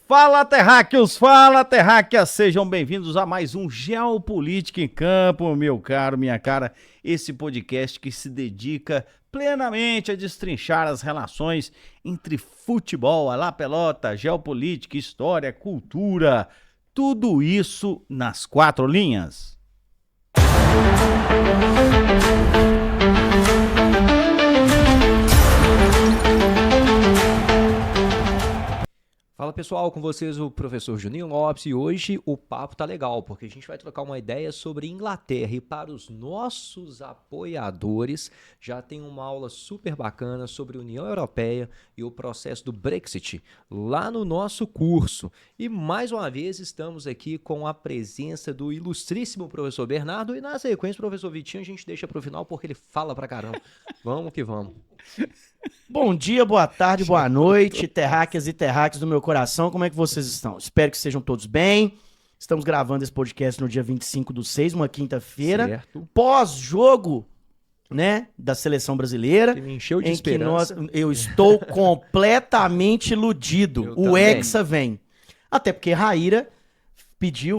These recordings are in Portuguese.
Fala terráqueas, sejam bem-vindos a mais um Geopolítica em Campo, meu caro, minha cara, esse podcast que se dedica plenamente a destrinchar as relações entre futebol, a La Pelota, geopolítica, história, cultura, tudo isso nas quatro linhas. Fala pessoal, com vocês o professor Juninho Lopes e hoje o papo tá legal, porque a gente vai trocar uma ideia sobre Inglaterra e para os nossos apoiadores já tem uma aula super bacana sobre União Europeia e o processo do Brexit lá no nosso curso. E mais uma vez estamos aqui com a presença do ilustríssimo professor Bernardo e na sequência o professor Vitinho a gente deixa pro final porque ele fala pra caramba. Vamos que vamos. Bom dia, boa tarde, boa noite, terráqueas e terráqueos do meu coração, como é que vocês estão? Espero que estejam todos bem. Estamos gravando esse podcast no dia 25/6, uma quinta-feira, pós-jogo, né, da seleção brasileira, Que me encheu de em esperança. que eu estou completamente iludido. Eu O também. Hexa vem. Até porque Raíra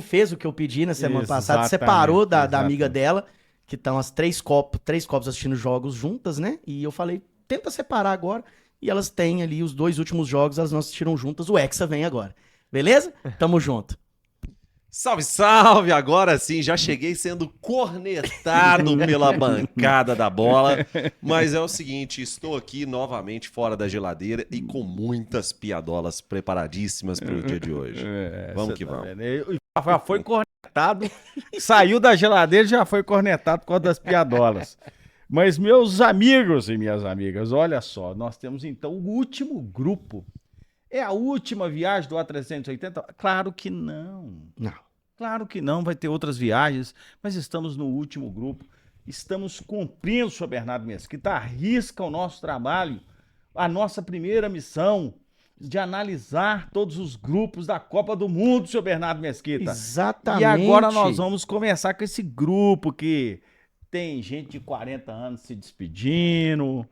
fez o que eu pedi na semana passada, separou da amiga dela, que estão as três copos assistindo jogos juntas, né? E eu falei, tenta separar agora. E elas têm ali os dois últimos jogos, elas não assistiram juntas. O Hexa vem agora. Beleza? Tamo junto. Salve, salve! Agora sim, já cheguei sendo cornetado pela bancada da bola. Mas é o seguinte, estou aqui novamente fora da geladeira e com muitas piadolas preparadíssimas para o dia de hoje. Vamos que vamos. Já foi cornetado, saiu da geladeira e já foi cornetado por causa das piadolas. Mas meus amigos e minhas amigas, olha só, nós temos então o último grupo. É a última viagem do A380? Claro que não. Não. Claro que não, vai ter outras viagens, mas estamos no último grupo. Estamos cumprindo, senhor Bernardo Mesquita, arrisca o nosso trabalho, a nossa primeira missão de analisar todos os grupos da Copa do Mundo, senhor Bernardo Mesquita. Exatamente. E agora nós vamos começar com esse grupo que tem gente de 40 anos se despedindo,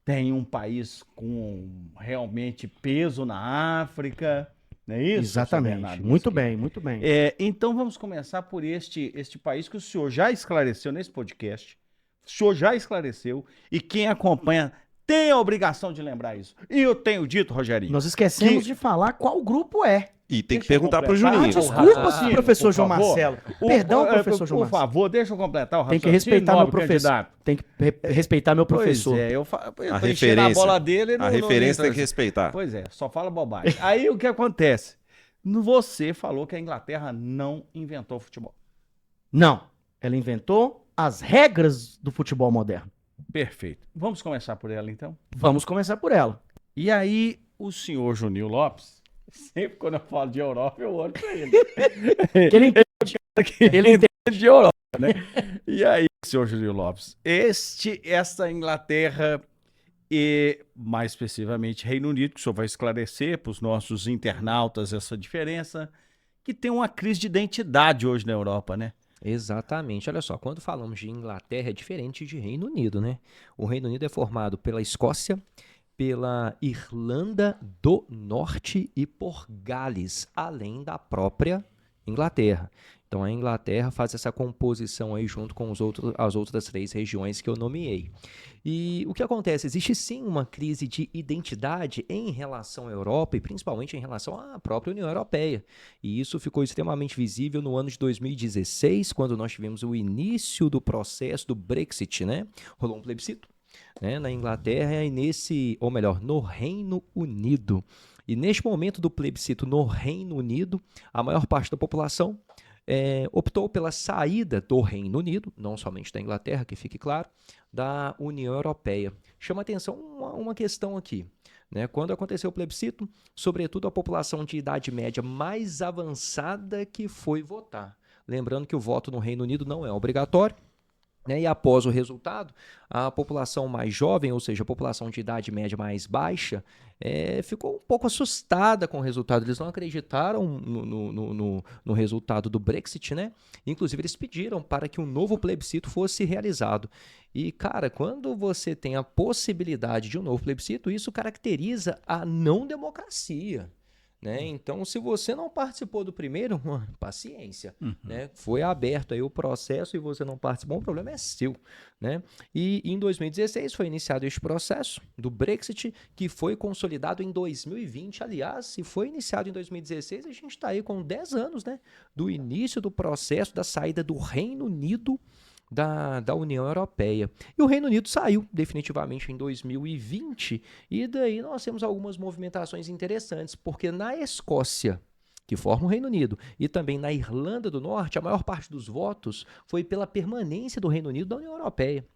tem um país com realmente peso na África, não é isso? Exatamente. Muito bem, muito bem. Então vamos começar por este país que o senhor já esclareceu nesse podcast, o senhor já esclareceu, e quem acompanha tem a obrigação de lembrar isso. E eu tenho dito, Rogerinho, Nós esquecemos de falar qual grupo é. E tem que Deixa eu perguntar pro completar. Juninho. Desculpa, raciocínio, professor por João favor. Marcelo. Perdão, professor João Por Marcelo. favor, deixa eu completar o Tem que raciocínio, respeitar meu nobre professor. candidato. Tem que respeitar meu professor. Pois é, A tô enchendo a referência. bola dele. A referência tem que respeitar. Pois é, só fala bobagem. Aí o que acontece? Você falou que a Inglaterra não inventou futebol. Não, ela inventou as regras do futebol moderno. Perfeito. Vamos começar por ela, então? Vamos começar por ela. E aí, o senhor Juninho Lopes, sempre quando eu falo de Europa, eu olho pra ele. Que ele entende. Ele entende de Europa. E aí, senhor Juninho Lopes, essa Inglaterra e, mais especificamente, Reino Unido, que o senhor vai esclarecer para os nossos internautas essa diferença, que tem uma crise de identidade hoje na Europa, né? Exatamente. Olha só, quando falamos de Inglaterra é diferente de Reino Unido, né? O Reino Unido é formado pela Escócia, pela Irlanda do Norte e por Gales, além da própria Inglaterra. Então a Inglaterra faz essa composição aí junto com as outras três regiões que eu nomeei. E o que acontece? Existe sim uma crise de identidade em relação à Europa e principalmente em relação à própria União Europeia. E isso ficou extremamente visível no ano de 2016, quando nós tivemos o início do processo do Brexit, né? Rolou um plebiscito, né, na Inglaterra e no Reino Unido. E neste momento do plebiscito no Reino Unido, a maior parte da população optou pela saída do Reino Unido, não somente da Inglaterra, que fique claro, da União Europeia. Chama atenção uma questão aqui, né? Quando aconteceu o plebiscito, sobretudo a população de idade média mais avançada que foi votar. Lembrando que o voto no Reino Unido não é obrigatório, né? E após o resultado, a população mais jovem, ou seja, a população de idade média mais baixa, ficou um pouco assustada com o resultado. Eles não acreditaram no resultado do Brexit, né? Inclusive, eles pediram para que um novo plebiscito fosse realizado. E, cara, quando você tem a possibilidade de um novo plebiscito, isso caracteriza a não democracia, né? Então, se você não participou do primeiro, paciência, né? Foi aberto aí o processo e você não participou, o problema é seu, né? E em 2016 foi iniciado este processo do Brexit, que foi consolidado em 2020, aliás, se foi iniciado em 2016, a gente está aí com 10 anos, né? Do início do processo da saída do Reino Unido da União Europeia. E o Reino Unido saiu definitivamente em 2020, e daí nós temos algumas movimentações interessantes, porque na Escócia, que forma o Reino Unido, e também na Irlanda do Norte, a maior parte dos votos foi pela permanência do Reino Unido da União Europeia.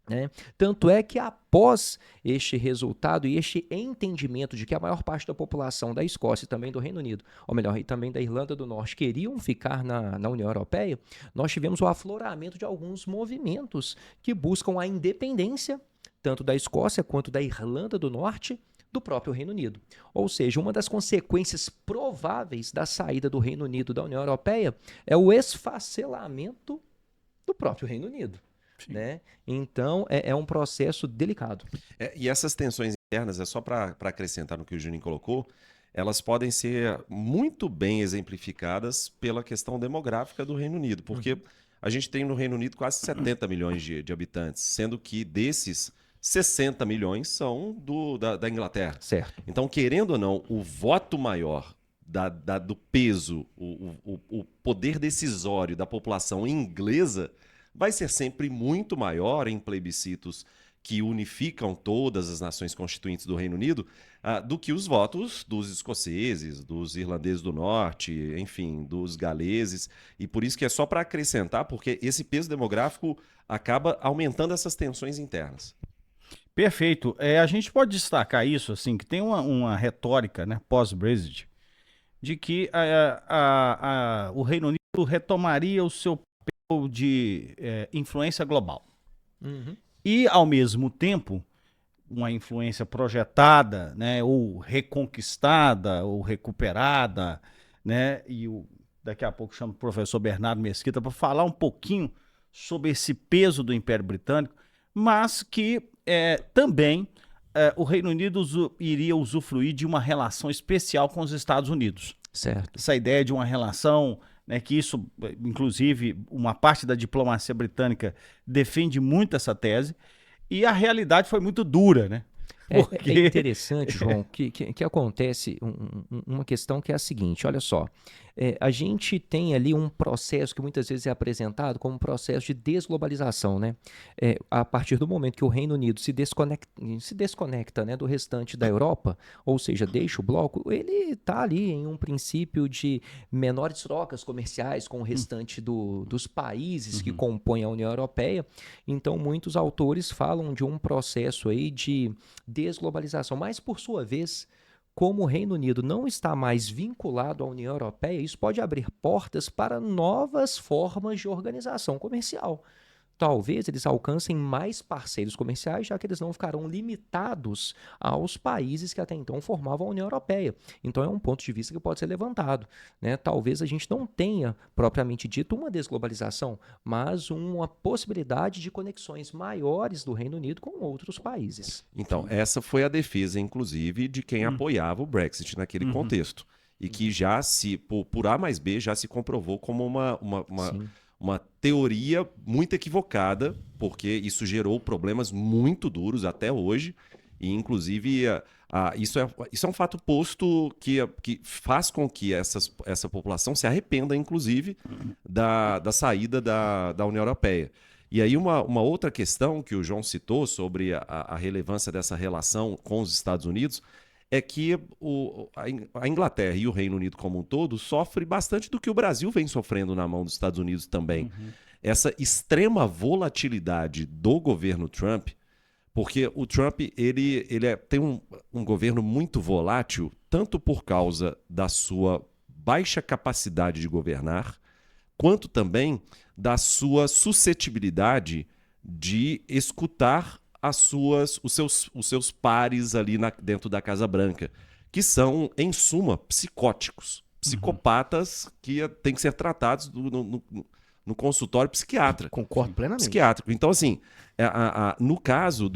Né? Tanto é que após este resultado e este entendimento de que a maior parte da população da Escócia e também do Reino Unido, ou melhor, e também da Irlanda do Norte, queriam ficar na União Europeia, nós tivemos o afloramento de alguns movimentos que buscam a independência, tanto da Escócia quanto da Irlanda do Norte, do próprio Reino Unido. Ou seja, uma das consequências prováveis da saída do Reino Unido da União Europeia é o esfacelamento do próprio Reino Unido. Né? Então, é um processo delicado. E essas tensões internas, é só para acrescentar no que o Juninho colocou, elas podem ser muito bem exemplificadas pela questão demográfica do Reino Unido, porque a gente tem no Reino Unido quase 70 milhões de habitantes, sendo que desses 60 milhões são da Inglaterra. Certo. Então, querendo ou não, o voto maior do peso, o poder decisório da população inglesa vai ser sempre muito maior em plebiscitos que unificam todas as nações constituintes do Reino Unido do que os votos dos escoceses, dos irlandeses do norte, enfim, dos galeses. E por isso que é só para acrescentar, porque esse peso demográfico acaba aumentando essas tensões internas. Perfeito. A gente pode destacar isso, assim, que tem uma retórica, né, pós-Brexit, de que o Reino Unido retomaria o seu de influência global. E, ao mesmo tempo, uma influência projetada, né, ou reconquistada, ou recuperada, né, e daqui a pouco chamo o professor Bernardo Mesquita para falar um pouquinho sobre esse peso do Império Britânico, mas que também o Reino Unido iria usufruir de uma relação especial com os Estados Unidos. Certo. Essa ideia de uma relação, né, que isso, inclusive, uma parte da diplomacia britânica defende muito essa tese, e a realidade foi muito dura, né? Porque... É interessante, João, que acontece uma questão que é a seguinte, olha só, a gente tem ali um processo que muitas vezes é apresentado como um processo de desglobalização, né? A partir do momento que o Reino Unido se desconecta, né, do restante da Europa, ou seja, deixa o bloco, ele está ali em um princípio de menores trocas comerciais com o restante dos países que compõem a União Europeia. Então, muitos autores falam de um processo aí de desglobalização, mas por sua vez, como o Reino Unido não está mais vinculado à União Europeia, isso pode abrir portas para novas formas de organização comercial. Talvez eles alcancem mais parceiros comerciais, já que eles não ficarão limitados aos países que até então formavam a União Europeia. Então é um ponto de vista que pode ser levantado, né? Talvez a gente não tenha, propriamente dito, uma desglobalização, mas uma possibilidade de conexões maiores do Reino Unido com outros países. Então, essa foi a defesa, inclusive, de quem apoiava o Brexit naquele contexto. E que já por A mais B, já se comprovou como uma teoria muito equivocada, porque isso gerou problemas muito duros até hoje, e inclusive isso é um fato posto que faz com que essa população se arrependa, inclusive, da saída da União Europeia. E aí uma outra questão que o João citou sobre a relevância dessa relação com os Estados Unidos é que a Inglaterra e o Reino Unido como um todo sofre bastante do que o Brasil vem sofrendo na mão dos Estados Unidos também. Essa extrema volatilidade do governo Trump, porque o Trump tem um governo muito volátil, tanto por causa da sua baixa capacidade de governar, quanto também da sua suscetibilidade de escutar os seus pares ali dentro da Casa Branca, que são, em suma, psicopatas que têm que ser tratados no consultório psiquiatra. Concordo plenamente. Psiquiátrico. Então, assim, no caso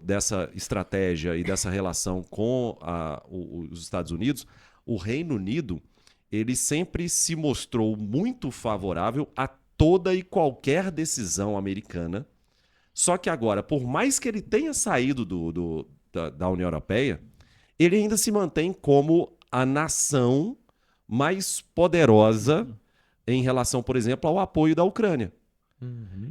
dessa estratégia e dessa relação com os Estados Unidos, o Reino Unido, ele sempre se mostrou muito favorável a toda e qualquer decisão americana. Só que agora, por mais que ele tenha saído da União Europeia, ele ainda se mantém como a nação mais poderosa em relação, por exemplo, ao apoio da Ucrânia.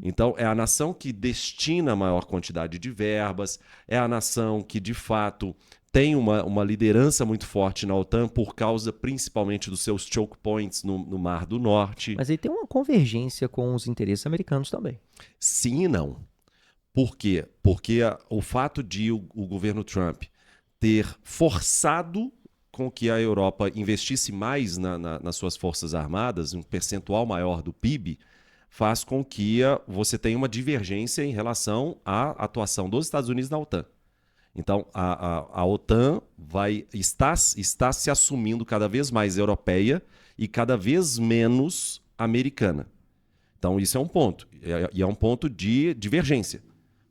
Então, é a nação que destina a maior quantidade de verbas, é a nação que, de fato, tem uma liderança muito forte na OTAN por causa, principalmente, dos seus choke points no Mar do Norte. Mas aí tem uma convergência com os interesses americanos também. Sim e não. Por quê? Porque o fato de o governo Trump ter forçado com que a Europa investisse mais nas suas forças armadas, um percentual maior do PIB, faz com que você tenha uma divergência em relação à atuação dos Estados Unidos na OTAN. Então, a OTAN está se assumindo cada vez mais europeia e cada vez menos americana. Então, isso é um ponto. E é um ponto de divergência.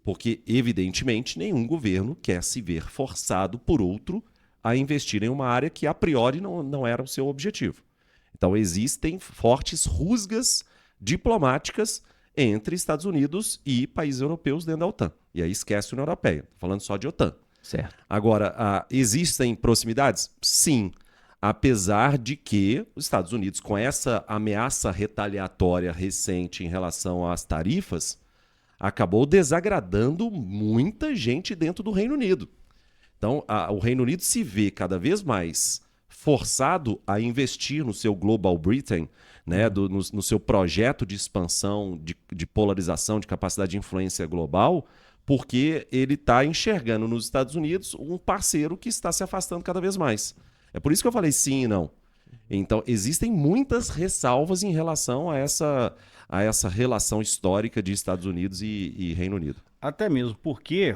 Porque, evidentemente, nenhum governo quer se ver forçado por outro a investir em uma área que, a priori, não era o seu objetivo. Então, existem fortes rusgas diplomáticas entre Estados Unidos e países europeus dentro da OTAN. E aí esquece a União Europeia, falando só de OTAN. Certo. Agora, existem proximidades? Sim. Apesar de que os Estados Unidos, com essa ameaça retaliatória recente em relação às tarifas, acabou desagradando muita gente dentro do Reino Unido. Então, o Reino Unido se vê cada vez mais forçado a investir no seu Global Britain, né, no seu projeto de expansão, de polarização, de capacidade de influência global, porque ele está enxergando nos Estados Unidos um parceiro que está se afastando cada vez mais. É por isso que eu falei sim e não. Então, existem muitas ressalvas em relação a essa relação histórica de Estados Unidos e Reino Unido. Até mesmo porque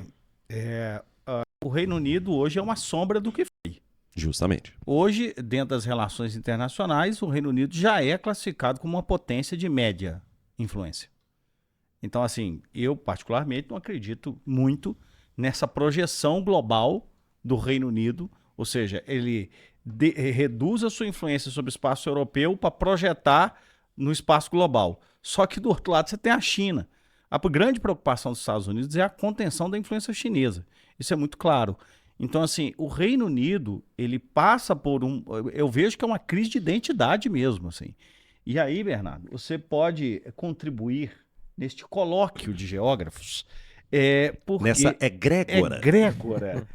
o Reino Unido hoje é uma sombra do que foi. Justamente. Hoje, dentro das relações internacionais, o Reino Unido já é classificado como uma potência de média influência. Então, assim, eu particularmente não acredito muito nessa projeção global do Reino Unido, ou seja, ele reduz a sua influência sobre o espaço europeu para projetar no espaço global. Só que do outro lado você tem a China. A grande preocupação dos Estados Unidos é a contenção da influência chinesa. Isso é muito claro. Então, assim, o Reino Unido, ele passa por eu vejo que é uma crise de identidade mesmo, assim. E aí, Bernardo, você pode contribuir neste colóquio de geógrafos, porque Nessa egrégora. Egrégora.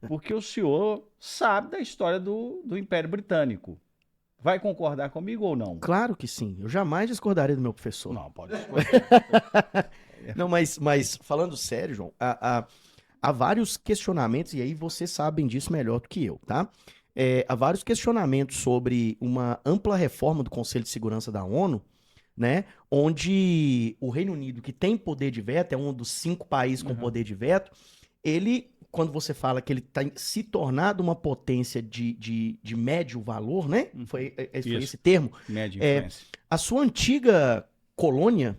Porque o senhor sabe da história do Império Britânico. Vai concordar comigo ou não? Claro que sim. Eu jamais discordaria do meu professor. Não, pode discordar. Não, mas falando sério, João, há vários questionamentos, e aí vocês sabem disso melhor do que eu, tá? Há vários questionamentos sobre uma ampla reforma do Conselho de Segurança da ONU, né? Onde o Reino Unido, que tem poder de veto, é um dos 5 países com poder de veto, ele, quando você fala que ele tem se tornado uma potência de médio valor, né? Foi esse termo. Média influência. A sua antiga colônia,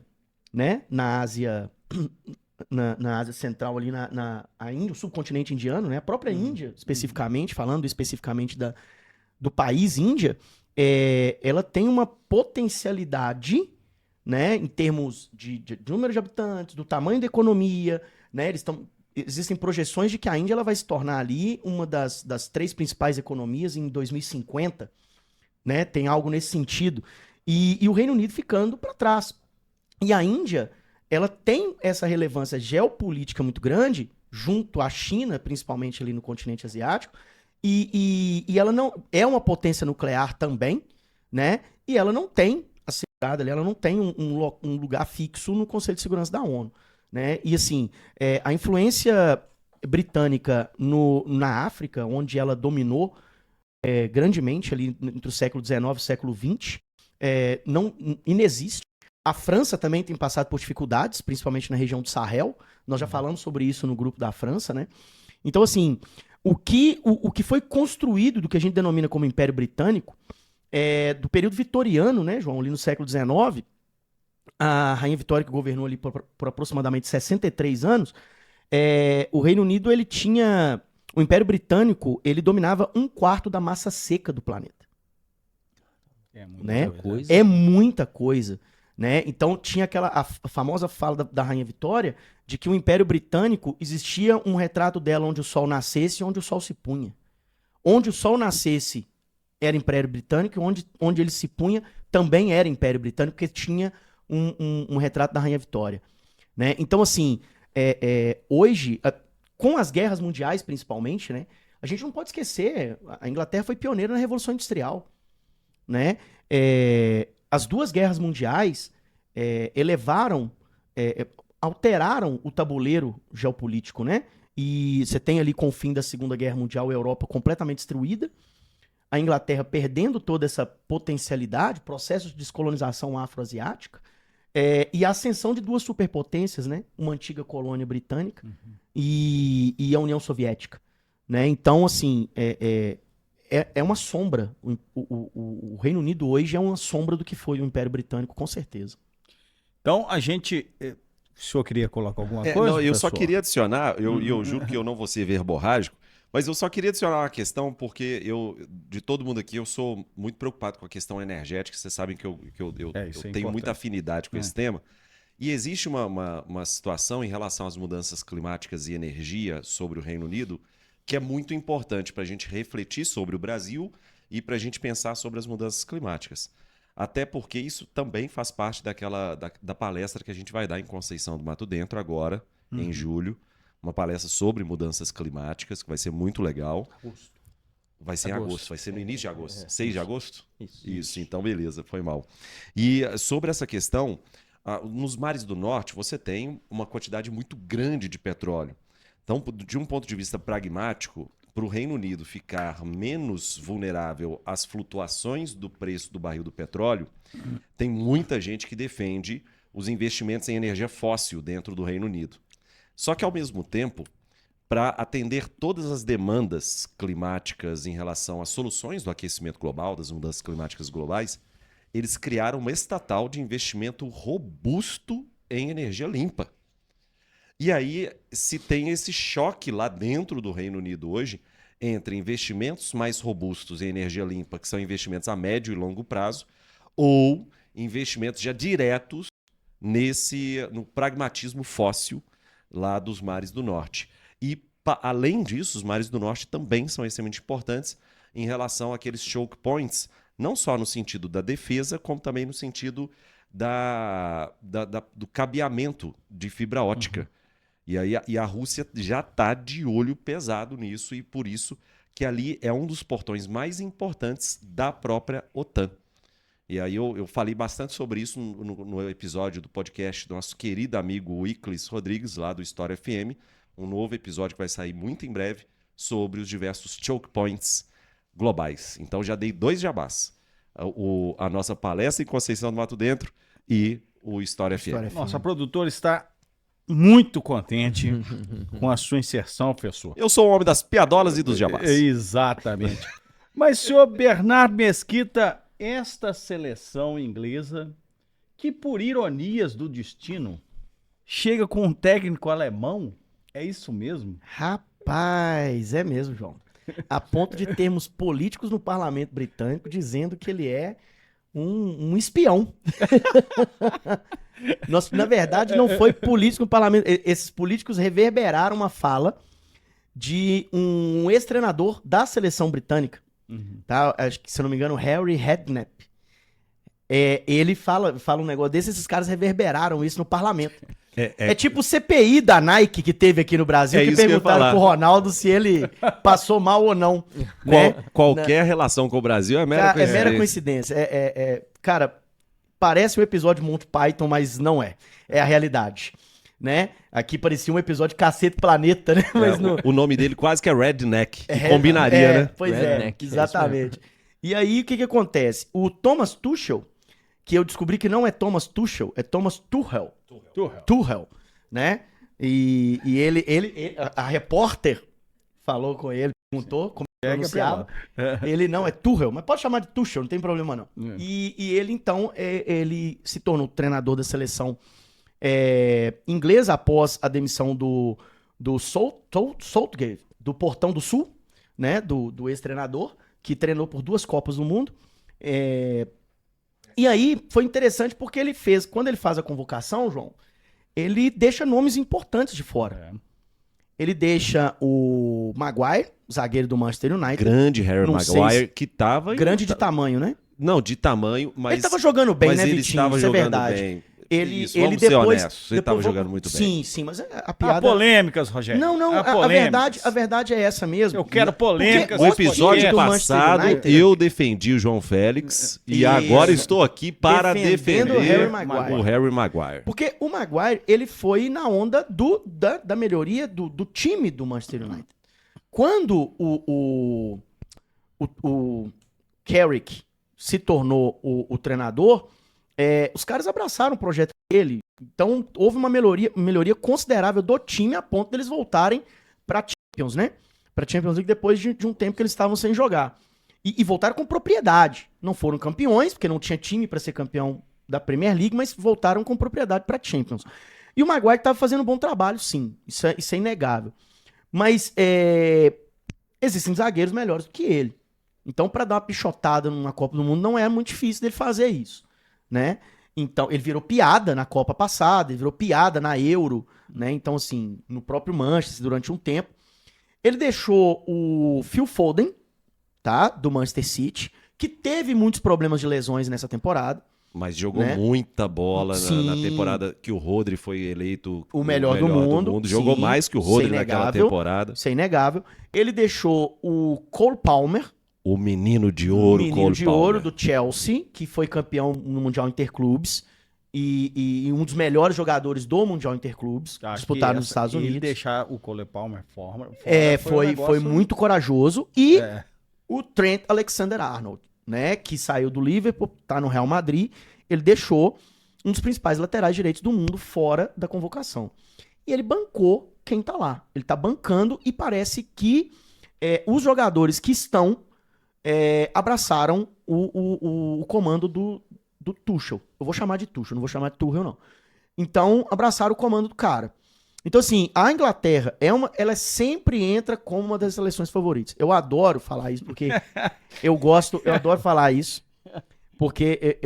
né? Na Ásia... Na Ásia Central, ali na Índia, o subcontinente indiano, né? A própria Índia, especificamente, falando especificamente do país Índia, ela tem uma potencialidade, né? Em termos de número de habitantes, do tamanho da economia, né? Existem projeções de que a Índia ela vai se tornar ali uma das 3 principais economias em 2050, né? Tem algo nesse sentido. E o Reino Unido ficando para trás. E a Índia... ela tem essa relevância geopolítica muito grande, junto à China, principalmente ali no continente asiático, e ela não é uma potência nuclear também, né? E ela não tem, assegurada ali, ela não tem um lugar fixo no Conselho de Segurança da ONU, né? E assim, a influência britânica na África, onde ela dominou grandemente ali entre o século XIX e o século XX, não inexiste. A França também tem passado por dificuldades, principalmente na região do Sahel. Nós já falamos sobre isso no grupo da França, né? Então, assim, o que foi construído do que a gente denomina como Império Britânico, do período vitoriano, né, João? Ali no século XIX, a Rainha Vitória, que governou ali por aproximadamente 63 anos, o Reino Unido ele tinha o Império Britânico, ele dominava 1/4 da massa seca do planeta. É muita Né? coisa. É muita coisa, né? Então tinha a famosa fala da Rainha Vitória de que o Império Britânico existia um retrato dela onde o sol nascesse e onde o sol se punha. Onde o sol nascesse era Império Britânico e onde ele se punha também era Império Britânico, porque tinha um retrato da Rainha Vitória, né? Então, assim, hoje, com as guerras mundiais principalmente, né? A gente não pode esquecer, a Inglaterra foi pioneira na Revolução Industrial, né? As duas guerras mundiais alteraram o tabuleiro geopolítico, né? E você tem ali com o fim da Segunda Guerra Mundial a Europa completamente destruída, a Inglaterra perdendo toda essa potencialidade, processo de descolonização afroasiática, e a ascensão de duas superpotências, né? Uma antiga colônia britânica e a União Soviética, né? Então, assim, é uma sombra. O Reino Unido hoje é uma sombra do que foi o Império Britânico, com certeza. Então, a gente... O senhor queria colocar alguma coisa? Não, eu só professor? queria adicionar, eu juro que eu não vou ser verborrágico, mas eu só queria adicionar uma questão, porque de todo mundo aqui, eu sou muito preocupado com a questão energética. Vocês sabem que eu isso é tenho muita importante. afinidade com esse tema. E existe uma situação em relação às mudanças climáticas e energia sobre o Reino Unido que é muito importante para a gente refletir sobre o Brasil e para a gente pensar sobre as mudanças climáticas. Até porque isso também faz parte da palestra que a gente vai dar em Conceição do Mato Dentro agora, em julho. Uma palestra sobre mudanças climáticas, que vai ser muito legal. Vai ser em agosto, vai ser no início de agosto. 6 de agosto? Isso, então beleza, foi mal. E sobre essa questão, nos mares do norte você tem uma quantidade muito grande de petróleo. Então, de um ponto de vista pragmático, para o Reino Unido ficar menos vulnerável às flutuações do preço do barril do petróleo, tem muita gente que defende os investimentos em energia fóssil dentro do Reino Unido. Só que, ao mesmo tempo, para atender todas as demandas climáticas em relação às soluções do aquecimento global, das mudanças climáticas globais, eles criaram uma estatal de investimento robusto em energia limpa. E aí se tem esse choque lá dentro do Reino Unido hoje entre investimentos mais robustos em energia limpa, que são investimentos a médio e longo prazo, ou investimentos já diretos no pragmatismo fóssil lá dos mares do norte. E, além disso, os mares do norte também são extremamente importantes em relação àqueles choke points, não só no sentido da defesa, como também no sentido do cabeamento de fibra ótica. E a Rússia já está de olho pesado nisso, e por isso que ali é um dos portões mais importantes da própria OTAN. E aí eu falei bastante sobre isso no episódio do podcast do nosso querido amigo Iclis Rodrigues, lá do História FM, um novo episódio que vai sair muito em breve sobre os diversos choke points globais. Então já dei 2 jabás. A nossa palestra em Conceição do Mato Dentro e o História FM. Nossa produtora está muito contente com a sua inserção, professor. Eu sou o homem das piadolas e dos jabás. Exatamente. Mas, senhor Bernardo Mesquita, esta seleção inglesa, que por ironias do destino, chega com um técnico alemão, é isso mesmo? Rapaz, é mesmo, João. A ponto de termos políticos no parlamento britânico dizendo que ele é um espião. Na verdade, não foi político no parlamento. Esses políticos reverberaram uma fala de um ex-treinador da seleção britânica. Tá? Acho que, se eu não me engano, Harry Redknapp. Ele fala um negócio desse, esses caras reverberaram isso no parlamento. É tipo o CPI da Nike que teve aqui no Brasil, que perguntaram pro Ronaldo se ele passou mal ou não. Qualquer relação com o Brasil é mera coincidência. É mera coincidência. Cara, parece um episódio de Monty Python, mas não é. É a realidade. Né? Aqui parecia um episódio de Cacete Planeta, né? Mas o nome dele quase que é Redneck, que combinaria, né? Pois Redneck, exatamente. E aí, o que acontece? O Thomas Tuchel, que eu descobri que não é Thomas Tuchel, é Thomas Tuchel. Tuchel, né? E ele, a repórter falou com ele, perguntou como pronunciava. Ele não é Tuchel, mas pode chamar de Tuchel, não tem problema não. E ele, então, ele se tornou treinador da seleção inglesa após a demissão do Southgate. do Portão do Sul, né? Do ex-treinador, que treinou por 2 Copas do Mundo. E aí foi interessante porque quando ele faz a convocação, João, ele deixa nomes importantes de fora. Ele deixa o Maguire, zagueiro do Manchester United. Grande Harry Maguire, que tava... Grande de tamanho, né? Não, de tamanho, mas... Ele tava jogando bem, mas né, ele Vitinho? estava Isso é jogando verdade. bem. Ele Vamos depois... ser honestos, ele depois estava jogando muito bem. Sim, sim, mas a Há piada... polêmicas, Rogério. Não, Há a polêmicas. verdade é essa mesmo. Eu quero polêmicas. Porque O episódio do Manchester passado, United- eu defendi o João Félix e Isso. agora estou aqui para Defendendo defender o Harry Maguire. o Harry Maguire. Porque o Maguire, ele foi na onda da melhoria do time do Manchester United. Quando o Carrick se tornou o treinador, os caras abraçaram o projeto dele. Então, houve uma melhoria considerável do time a ponto deles voltarem para Champions, né? Para Champions League depois de um tempo que eles estavam sem jogar. E voltaram com propriedade. Não foram campeões, porque não tinha time para ser campeão da Premier League, mas voltaram com propriedade para Champions. E o Maguire estava fazendo um bom trabalho, sim. Isso é inegável. Mas existem zagueiros melhores do que ele. Então, para dar uma pichotada numa Copa do Mundo, não é muito difícil dele fazer isso, né? Então, ele virou piada na Copa passada, ele virou piada na Euro, né? Então, assim, no próprio Manchester, durante um tempo. Ele deixou o Phil Foden, tá? Do Manchester City, que teve muitos problemas de lesões nessa temporada. Mas jogou né? muita bola na Sim. temporada que o Rodri foi eleito O melhor do mundo. Jogou Sim, mais que o isso é Rodri naquela inegável. temporada. Isso é inegável. Ele deixou o Cole Palmer, O menino de ouro, menino Cole de Palmer. ouro do Chelsea, que foi campeão no Mundial Interclubes e um dos melhores jogadores do Mundial Interclubes, disputado nos Estados E Unidos. deixar o Cole Palmer fora Foi um negócio- muito corajoso. E É. o Trent Alexander-Arnold, né, que saiu do Liverpool, tá no Real Madrid, ele deixou um dos principais laterais direitos do mundo fora da convocação. E ele bancou quem tá lá. Ele tá bancando e parece que os jogadores que estão abraçaram o comando do Tuchel. Eu vou chamar de Tuchel, não vou chamar de Tuchel, não. Então, abraçaram o comando do cara. Então, assim, a Inglaterra, ela sempre entra como uma das seleções favoritas. Eu adoro falar isso, porque eu adoro falar isso, porque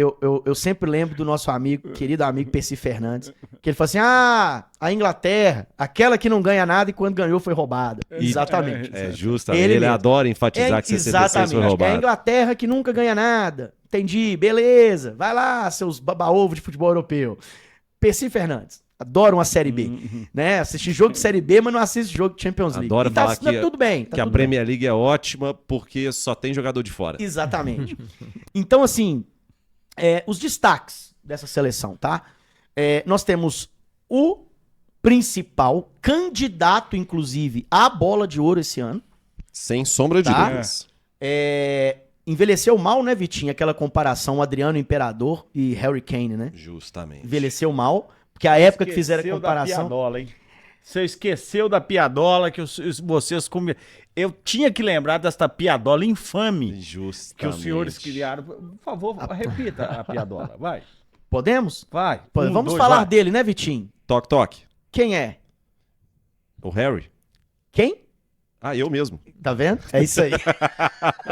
eu sempre lembro do nosso amigo, querido amigo Percy Fernandes, que ele fala assim, a Inglaterra, aquela que não ganha nada e quando ganhou foi roubada. Exatamente. É justamente. Ele Ele mesmo. adora enfatizar que 66 foi Exatamente. É a roubado. Inglaterra que nunca ganha nada. Entendi, beleza. Vai lá, seus baba-ovo de futebol europeu. Percy Fernandes. Adoro uma Série B. Né? Assistir jogo de Série B, mas não assiste jogo de Champions League. Adoro E tá, falar que tudo bem. Tá Que a tudo bem. Premier League é ótima porque só tem jogador de fora. Exatamente. Então, assim, os destaques dessa seleção, tá? Nós temos o principal candidato, inclusive, à bola de ouro esse ano. Sem sombra de Tá. dúvidas. Envelheceu mal, né, Vitinho? Aquela comparação Adriano Imperador e Harry Kane, né? Justamente. Envelheceu mal, porque a época que fizeram a Esqueceu da comparação... piadola, hein? Você esqueceu da piadola que vocês comiam. Eu tinha que lembrar desta piadola infame Justamente. que os senhores criaram. Por favor, repita a piadola. Vai. Podemos? Vai. Vamos dois, falar vai. dele, né, Vitinho? Toque, toque. Quem é? O Harry? Quem? Ah, eu mesmo. Tá vendo? É isso aí.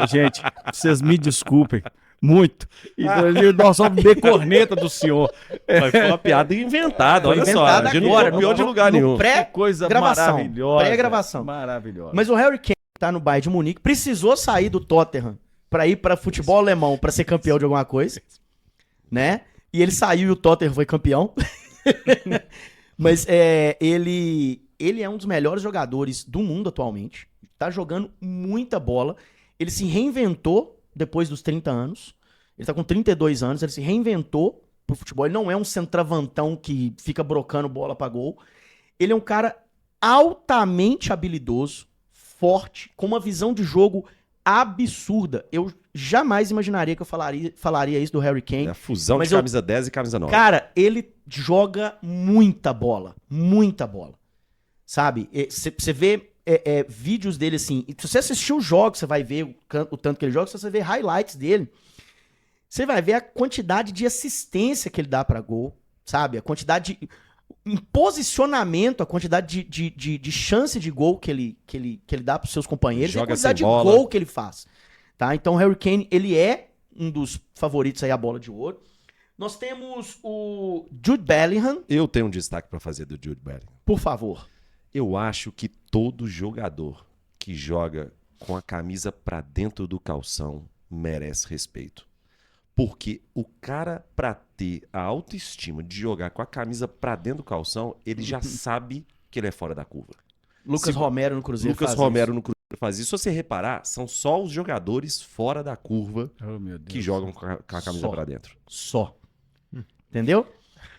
Gente, vocês me desculpem muito. E nós vamos ver corneta do senhor. Mas foi uma piada inventada, olha só. Inventada A gente agora, não copiou de lugar no nenhum. pré- Coisa Gravação. maravilhosa. Pré-gravação. Maravilhosa. Mas o Harry Kane tá no Bayern de Munique, precisou sair do Tottenham pra ir pra futebol alemão pra ser campeão de alguma coisa, né? E ele saiu e o Tottenham foi campeão. Mas ele é um dos melhores jogadores do mundo atualmente. Tá jogando muita bola. Ele se reinventou depois dos 30 anos. Ele tá com 32 anos, ele se reinventou pro futebol. Ele não é um centravantão que fica brocando bola pra gol. Ele é um cara altamente habilidoso, forte, com uma visão de jogo absurda. Eu jamais imaginaria que eu falaria isso do Harry Kane. É a fusão Mas de camisa 10 e camisa 9. Cara, ele joga muita bola. Muita bola. Sabe? Você vê vídeos dele assim. Se você assistir os jogos, você vai ver o tanto que ele joga. Se você ver highlights dele, você vai ver a quantidade de assistência que ele dá pra gol. Sabe? A quantidade. em posicionamento, a quantidade de chance de gol que ele dá para os seus companheiros, e a Joga quantidade de sem bola. gol que ele faz. Tá? Então o Harry Kane, ele é um dos favoritos aí a bola de ouro. Nós temos o Jude Bellingham, Eu tenho um destaque pra fazer do Jude Bellingham. por favor. Eu acho que todo jogador que joga com a camisa pra dentro do calção merece respeito. Porque o cara, pra ter a autoestima de jogar com a camisa pra dentro do calção, ele já sabe que ele é fora da curva. Lucas Romero no Cruzeiro Lucas faz Romero isso. no Cruzeiro faz isso. Se você reparar, são só os jogadores fora da curva Oh, meu Deus. que jogam com a camisa Só. pra dentro. Só. Entendeu?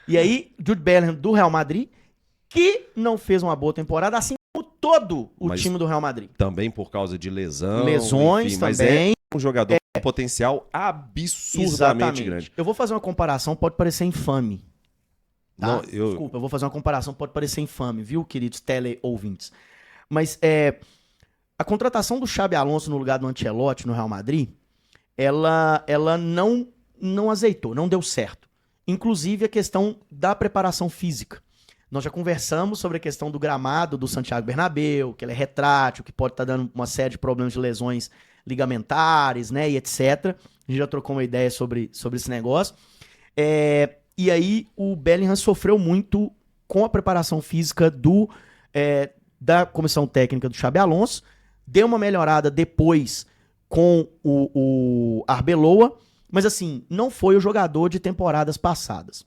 E aí, Jude Bellingham do Real Madrid, que não fez uma boa temporada, assim como todo o Mas time do Real Madrid. Também por causa de lesão. Lesões enfim, mas também. é um jogador com potencial absurdamente Exatamente. grande. Eu vou fazer uma comparação, pode parecer infame. Tá? Não, eu- Desculpa, eu vou fazer uma comparação, pode parecer infame, viu, queridos tele-ouvintes? Mas a contratação do Xabi Alonso no lugar do Ancelotti no Real Madrid, ela não azeitou, não deu certo. Inclusive a questão da preparação física. Nós já conversamos sobre a questão do gramado do Santiago Bernabéu, que ele é retrátil, que pode estar dando uma série de problemas de lesões ligamentares, né, e etc. A gente já trocou uma ideia sobre esse negócio. E aí o Bellingham sofreu muito com a preparação física da comissão técnica do Xabi Alonso. Deu uma melhorada depois com o Arbeloa, mas assim, não foi o jogador de temporadas passadas.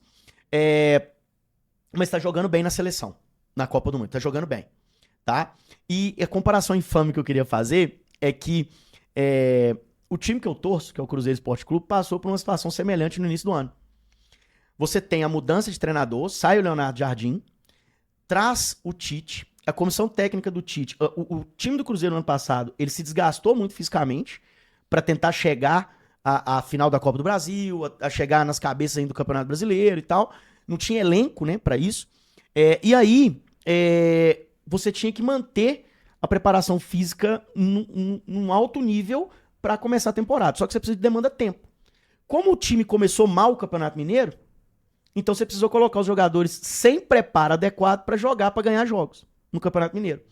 Mas tá jogando bem na seleção, na Copa do Mundo, tá jogando bem, tá? E a comparação infame que eu queria fazer é que o time que eu torço, que é o Cruzeiro Esporte Clube, passou por uma situação semelhante no início do ano. Você tem a mudança de treinador, sai o Leonardo Jardim, traz o Tite, a comissão técnica do Tite, o time do Cruzeiro no ano passado, ele se desgastou muito fisicamente para tentar chegar à final da Copa do Brasil, a chegar nas cabeças ainda do Campeonato Brasileiro e tal. Não tinha elenco, né, para isso. E aí, você tinha que manter a preparação física num alto nível para começar a temporada. Só que você precisa de demanda tempo. Como o time começou mal o Campeonato Mineiro, então você precisou colocar os jogadores sem preparo adequado para jogar, para ganhar jogos no Campeonato Mineiro.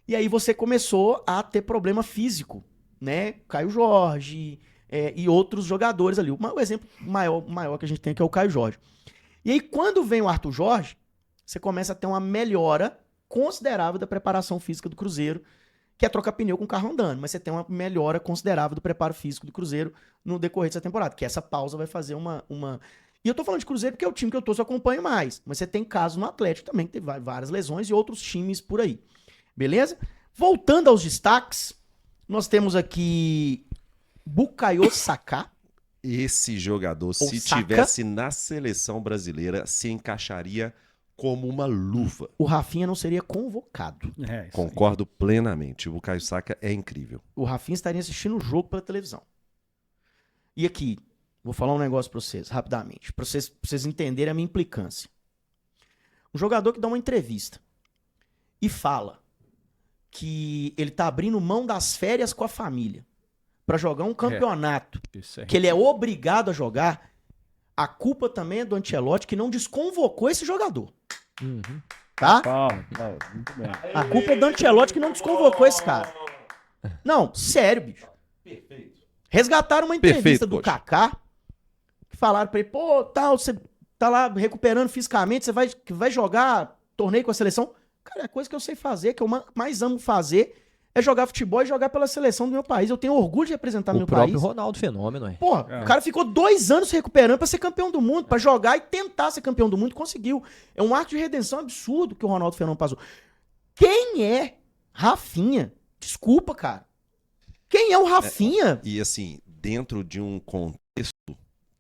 E aí você começou a ter problema físico, né? Caio Jorge e outros jogadores ali. O exemplo maior que a gente tem aqui é o Caio Jorge. E aí quando vem o Arthur Jorge, você começa a ter uma melhora considerável da preparação física do Cruzeiro, que é trocar pneu com o carro andando, mas você tem uma melhora considerável do preparo físico do Cruzeiro no decorrer dessa temporada, que essa pausa vai fazer uma... E eu tô falando de Cruzeiro porque é o time que eu torço, eu acompanho mais. Mas você tem casos no Atlético também, que teve várias lesões e outros times por aí. Beleza? Voltando aos destaques, nós temos aqui Bukayo Saka. Esse jogador, se Saka. tivesse na seleção brasileira, se encaixaria como uma luva. O Rafinha não seria convocado. Isso aí. Concordo plenamente. O Bukayo Saka é incrível. O Rafinha estaria assistindo o jogo pela televisão. E aqui, vou falar um negócio pra vocês, rapidamente, pra vocês entenderem a minha implicância. Um jogador que dá uma entrevista e fala que ele tá abrindo mão das férias com a família pra jogar um campeonato Isso aí. que ele é obrigado a jogar, a culpa também é do Ancelotti, que não desconvocou esse jogador. Tá? Palma, muito bem. A culpa é do Ancelotti, que não desconvocou esse cara. Não, sério, bicho. Resgataram uma entrevista Perfeito, do coach. Kaká, que falaram pra ele, pô, tal, você tá lá recuperando fisicamente, você vai jogar torneio com a seleção. Cara, a coisa que eu sei fazer, que eu mais amo fazer, é jogar futebol e jogar pela seleção do meu país. Eu tenho orgulho de representar meu O próprio país. Ronaldo Fenômeno, é. Porra, o cara ficou 2 anos se recuperando pra ser campeão do mundo, pra jogar e tentar ser campeão do mundo, e conseguiu. É um arco de redenção absurdo que o Ronaldo Fenômeno passou. Quem é Rafinha? Desculpa, cara. Quem é o Rafinha? E assim, dentro de um contexto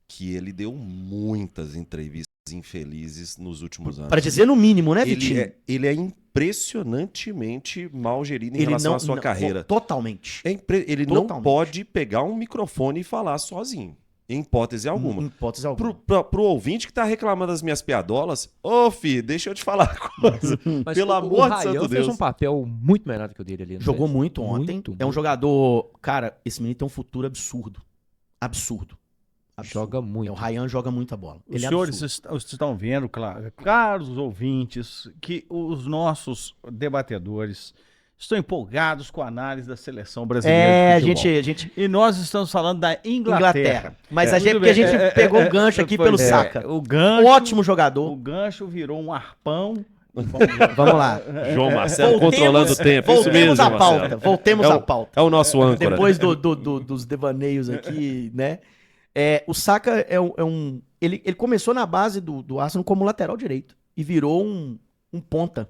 que ele deu muitas entrevistas infelizes nos últimos anos. Pra dizer no mínimo, né, Vitinho? Ele é impressionantemente mal gerido em relação à sua carreira. Totalmente. Ele não Totalmente. pode pegar um microfone e falar sozinho. Em hipótese alguma. Em hipótese alguma. Pro ouvinte que tá reclamando das minhas piadolas, ô fi, deixa eu te falar uma coisa. Mas Pelo o amor de Ryan santo fez Deus. um papel muito melhor do que o dele ali. não Jogou fez? muito ontem. Muito, É um muito. jogador... Cara, esse menino tem um futuro absurdo. Absurdo. Joga muito. O Ryan joga muita bola. Os Ele é senhores absurdo. estão vendo, claro, caros ouvintes, que os nossos debatedores estão empolgados com a análise da seleção brasileira de futebol. A gente E nós estamos falando da Inglaterra. Mas Tudo porque a bem. gente pegou o gancho aqui pelo Saka. O gancho, Ótimo o jogador. gancho virou um arpão. Vamos lá. João Marcelo controlando o tempo. Isso mesmo, Voltemos à pauta. Marcelo. Voltemos à pauta. É o nosso âncora. Depois dos devaneios aqui, né? O Saka ele começou na base do Arsenal como lateral direito e virou um ponta,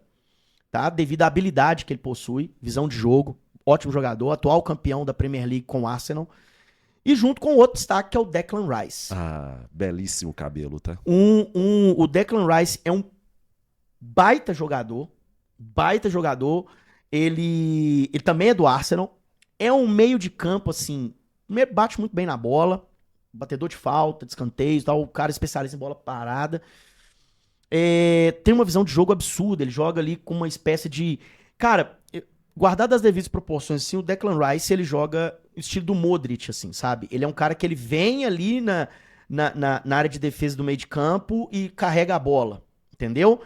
tá? Devido à habilidade que ele possui, visão de jogo, ótimo jogador, atual campeão da Premier League com o Arsenal. E junto com outro destaque que é o Declan Rice. Ah, belíssimo cabelo, tá? O Declan Rice é um baita jogador. Ele também é do Arsenal. É um meio de campo, assim, bate muito bem na bola. Batedor de falta, de escanteio, tal, o cara especialista em bola parada. Tem uma visão de jogo absurda. Ele joga ali com uma espécie de... Cara, guardado as devidas proporções, assim, o Declan Rice, ele joga estilo do Modric, assim, sabe? Ele é um cara que ele vem ali na área de defesa do meio de campo e carrega a bola, entendeu?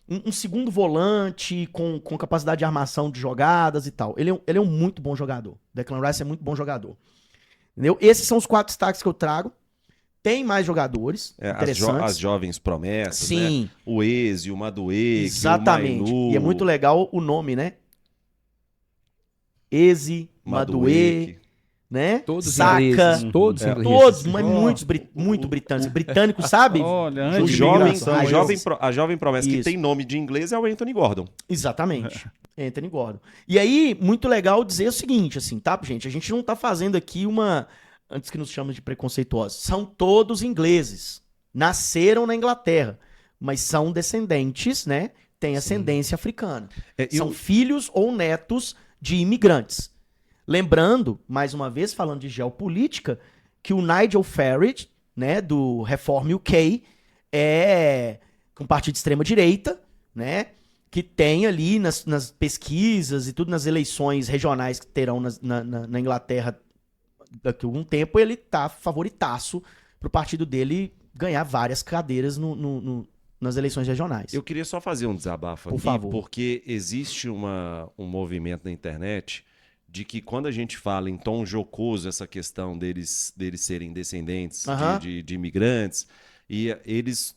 Um segundo volante com capacidade de armação de jogadas e tal. Ele é um muito bom jogador. Declan Rice é muito bom jogador. Entendeu? Esses são os 4 destaques que eu trago. Tem mais jogadores interessantes. As jovens promessas, Sim. né? O Eze, o Madueke, Exatamente. o Mainu, E é muito legal o nome, né? Eze, Madueke, né? Todos Saka. ingleses. Todos ingleses. Todos, mas muito britânicos. Britânicos, sabe? Olha, O antes de jovem, imigração, a jovem promessa que Isso. tem nome de inglês é o Anthony Gordon. Exatamente. Anthony Gordon. E aí, muito legal dizer o seguinte, assim, tá, gente? A gente não tá fazendo aqui antes que nos chamem de preconceituosos. São todos ingleses. Nasceram na Inglaterra, mas são descendentes, né? Têm ascendência africana. São filhos ou netos de imigrantes. Lembrando, mais uma vez, falando de geopolítica, que o Nigel Farage, né, do Reform UK, é um partido de extrema-direita, né? Que tem ali nas pesquisas e tudo, nas eleições regionais que terão na Inglaterra daqui a algum tempo, ele tá favoritaço pro partido dele ganhar várias cadeiras nas eleições regionais. Eu queria só fazer um desabafo Por aqui, favor. porque existe um movimento na internet de que quando a gente fala em tom jocoso essa questão deles serem descendentes Aham. de imigrantes, e eles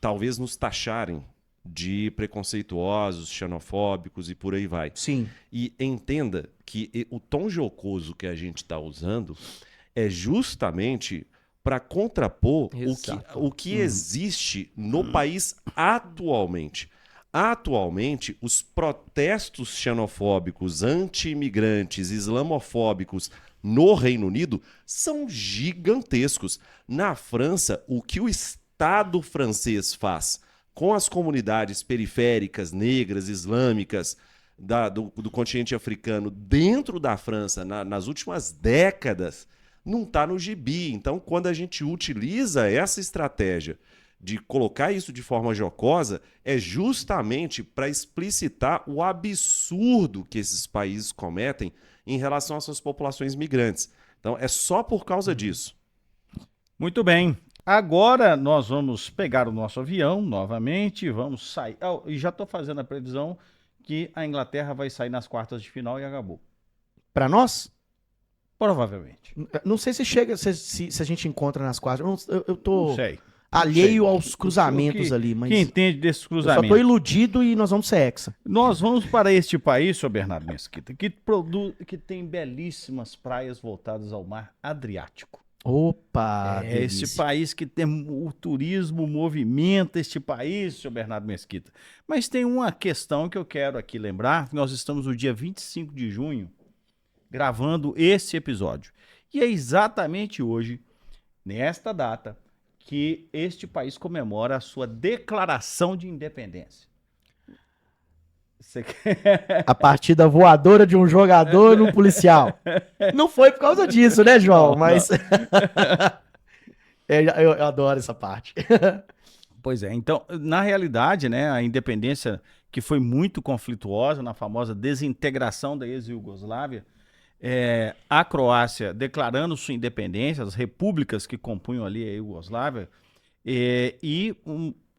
talvez nos taxarem de preconceituosos, xenofóbicos e por aí vai. Sim. E entenda que o tom jocoso que a gente está usando é justamente para contrapor Exato. o que existe no país atualmente. Atualmente, os protestos xenofóbicos, anti-imigrantes, islamofóbicos no Reino Unido são gigantescos. Na França, o que o Estado francês faz com as comunidades periféricas, negras, islâmicas do continente africano dentro da França nas últimas décadas, não está no gibi. Então, quando a gente utiliza essa estratégia de colocar isso de forma jocosa, é justamente para explicitar o absurdo que esses países cometem em relação às suas populações migrantes. Então, é só por causa disso. Muito bem. Agora nós vamos pegar o nosso avião novamente, vamos sair. E já estou fazendo a previsão que a Inglaterra vai sair nas quartas de final e acabou. Pra nós? Provavelmente. Não sei se chega, se a gente encontra nas quartas. Eu tô Não sei. alheio sei. aos cruzamentos Que- ali, mas Quem entende desses eu só tô cruzamentos? iludido e nós vamos ser hexa. Nós vamos para este país, senhor Bernardo Mesquita, que tem belíssimas praias voltadas ao mar Adriático. Opa! É esse país que tem o turismo, movimenta este país, senhor Bernardo Mesquita. Mas tem uma questão que eu quero aqui lembrar, que nós estamos no dia 25 de junho, gravando esse episódio. E é exatamente hoje, nesta data, que este país comemora a sua declaração de independência. Você quer... A partida voadora de um jogador no policial. Não foi por causa disso, né, João? Não, Mas. Eu adoro essa parte. Pois é, então, na realidade, né, a independência que foi muito conflituosa na famosa desintegração da ex-Iugoslávia, a Croácia declarando sua independência, as repúblicas que compunham ali a Iugoslávia,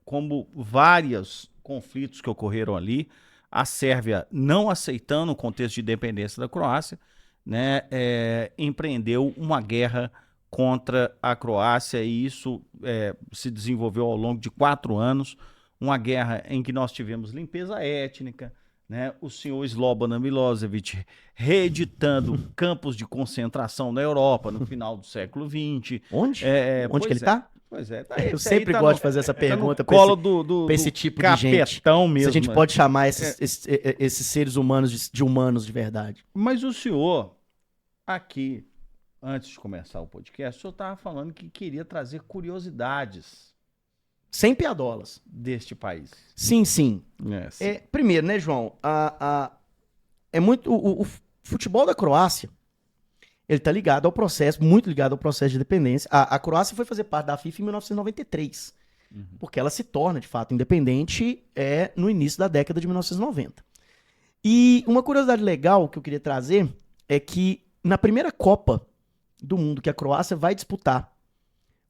como vários conflitos que ocorreram ali, a Sérvia não aceitando o contexto de independência da Croácia, né, empreendeu uma guerra contra a Croácia e isso se desenvolveu ao longo de 4 anos, uma guerra em que nós tivemos limpeza étnica, né, o senhor Slobodan Milosevic reeditando campos de concentração na Europa no final do século XX. Onde? Onde que ele tá? Pois é. Eu sempre gosto de fazer essa pergunta pra esse tipo capetão de gente. Mesmo, se a gente pode chamar esses seres humanos de humanos de verdade. Mas o senhor, aqui, antes de começar o podcast, o senhor estava falando que queria trazer curiosidades sem piadolas deste país. Sim, sim. Sim. Primeiro, né, João? O futebol da Croácia, ele tá ligado ao processo, muito ligado ao processo de independência. A Croácia foi fazer parte da FIFA em 1993, porque ela se torna, de fato, independente no início da década de 1990. E uma curiosidade legal que eu queria trazer é que na primeira Copa do Mundo que a Croácia vai disputar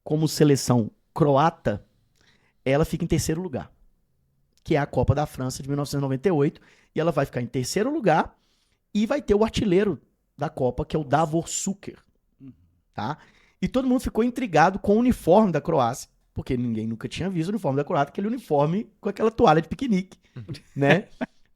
como seleção croata, ela fica em terceiro lugar, que é a Copa da França de 1998, e ela vai ficar em terceiro lugar e vai ter o artilheiro da Copa, que é o Davor Šuker, tá? E todo mundo ficou intrigado com o uniforme da Croácia, porque ninguém nunca tinha visto o uniforme da Croácia, aquele uniforme com aquela toalha de piquenique, né?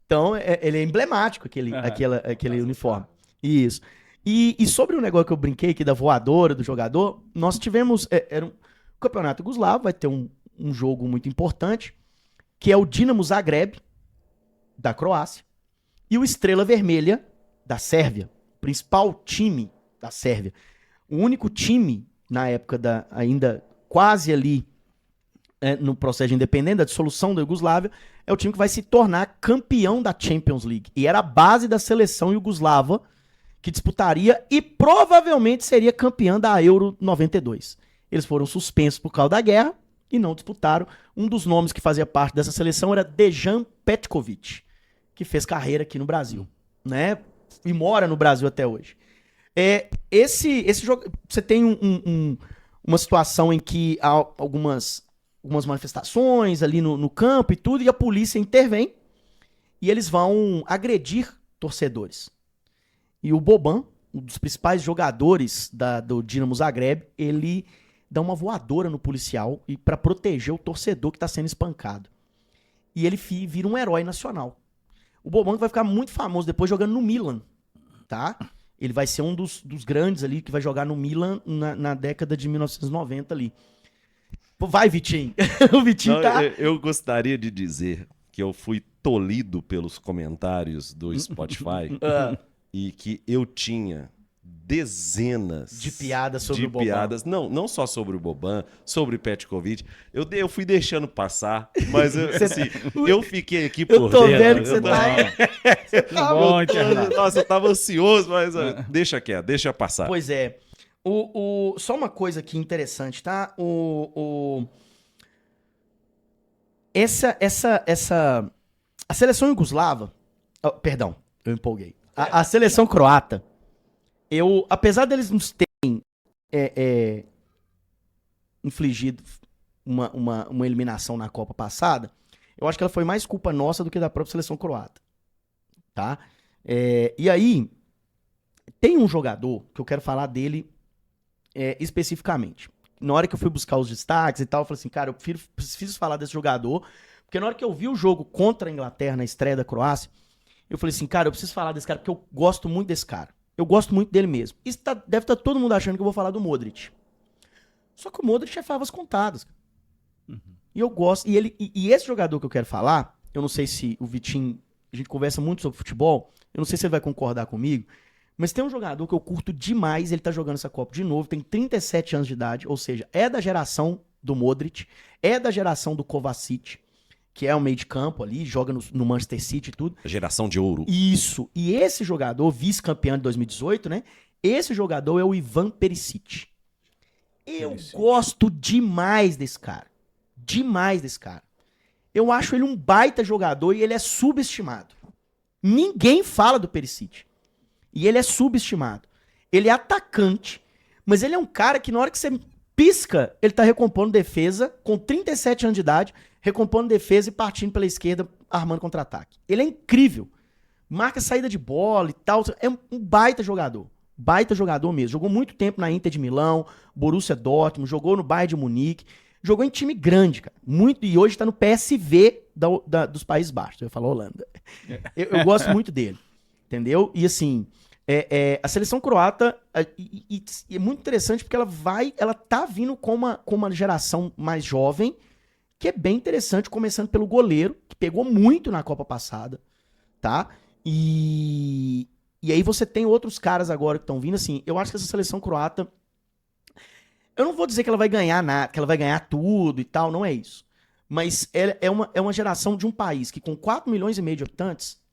Então, ele é emblemático, aquele uniforme. Isso. E sobre o negócio que eu brinquei aqui da voadora do jogador, nós tivemos, era um campeonato iugoslavo, vai ter um jogo muito importante, que é o Dinamo Zagreb, da Croácia, e o Estrela Vermelha, da Sérvia, principal time da Sérvia. O único time, na época ainda quase ali, no processo de independência, da dissolução da Iugoslávia, é o time que vai se tornar campeão da Champions League. E era a base da seleção iugoslava que disputaria e provavelmente seria campeã da Euro 92. Eles foram suspensos por causa da guerra e não disputaram. Um dos nomes que fazia parte dessa seleção era Dejan Petkovic, que fez carreira aqui no Brasil, né? E mora no Brasil até hoje. Esse jogo, você tem uma situação em que há algumas manifestações ali no campo e tudo, e a polícia intervém e eles vão agredir torcedores. E o Boban, um dos principais jogadores do Dinamo Zagreb, ele dá uma voadora no policial e para proteger o torcedor que está sendo espancado. E ele vira um herói nacional. O Boban vai ficar muito famoso depois jogando no Milan, tá? Ele vai ser um dos grandes ali que vai jogar no Milan na década de 1990 ali. Vai, Vitinho. O Vitinho tá... Eu gostaria de dizer que eu fui tolhido pelos comentários do Spotify e que eu tinha dezenas de piadas sobre o Boban. Não só sobre o Boban, sobre o Petkovic. Eu fui deixando passar, mas eu fiquei aqui por dentro. Eu tô vendo que você tá... Nossa, eu tava ansioso, mas deixa quieto, deixa passar. Pois é. Só uma coisa aqui interessante, tá? A seleção iugoslava... perdão, eu empolguei. A seleção croata, apesar deles nos terem infligido uma eliminação na Copa passada, eu acho que ela foi mais culpa nossa do que da própria seleção croata, tá? E aí, tem um jogador que eu quero falar dele especificamente. Na hora que eu fui buscar os destaques e tal, eu falei assim, cara, eu preciso falar desse jogador, porque na hora que eu vi o jogo contra a Inglaterra, na estreia da Croácia, eu falei assim, cara, eu preciso falar desse cara, porque eu gosto muito desse cara. Eu gosto muito dele mesmo. Deve estar todo mundo achando que eu vou falar do Modric. Só que o Modric é favas contadas. E eu gosto. E esse jogador que eu quero falar, eu não sei se o Vitinho, a gente conversa muito sobre futebol, eu não sei se ele vai concordar comigo, mas tem um jogador que eu curto demais, ele tá jogando essa Copa de novo, tem 37 anos de idade, ou seja, é da geração do Modric, é da geração do Kovacic, que é o meio de campo ali, joga no Manchester City e tudo. A geração de ouro. Isso. E esse jogador, vice-campeão de 2018, né? Esse jogador é o Ivan Perisic. Eu gosto demais desse cara. Demais desse cara. Eu acho ele um baita jogador e ele é subestimado. Ninguém fala do Perisic. E ele é subestimado. Ele é atacante, mas ele é um cara que na hora que você pisca, ele tá recompondo defesa, com 37 anos de idade, recompondo defesa e partindo pela esquerda, armando contra-ataque. Ele é incrível. Marca saída de bola e tal. É um baita jogador. Baita jogador mesmo. Jogou muito tempo na Inter de Milão, Borussia Dortmund, jogou no Bayern de Munique. Jogou em time grande, cara. Muito, e hoje tá no PSV dos Países Baixos. Eu falo Holanda. Eu gosto muito dele. Entendeu? E assim, a seleção croata é muito interessante porque ela tá vindo com uma geração mais jovem, que é bem interessante, começando pelo goleiro, que pegou muito na Copa passada, tá? E aí você tem outros caras agora que estão vindo, assim, eu acho que essa seleção croata, eu não vou dizer que ela vai ganhar nada, que ela vai ganhar tudo e tal, não é isso. Mas é uma geração de um país que com 4 milhões e meio de habitantes,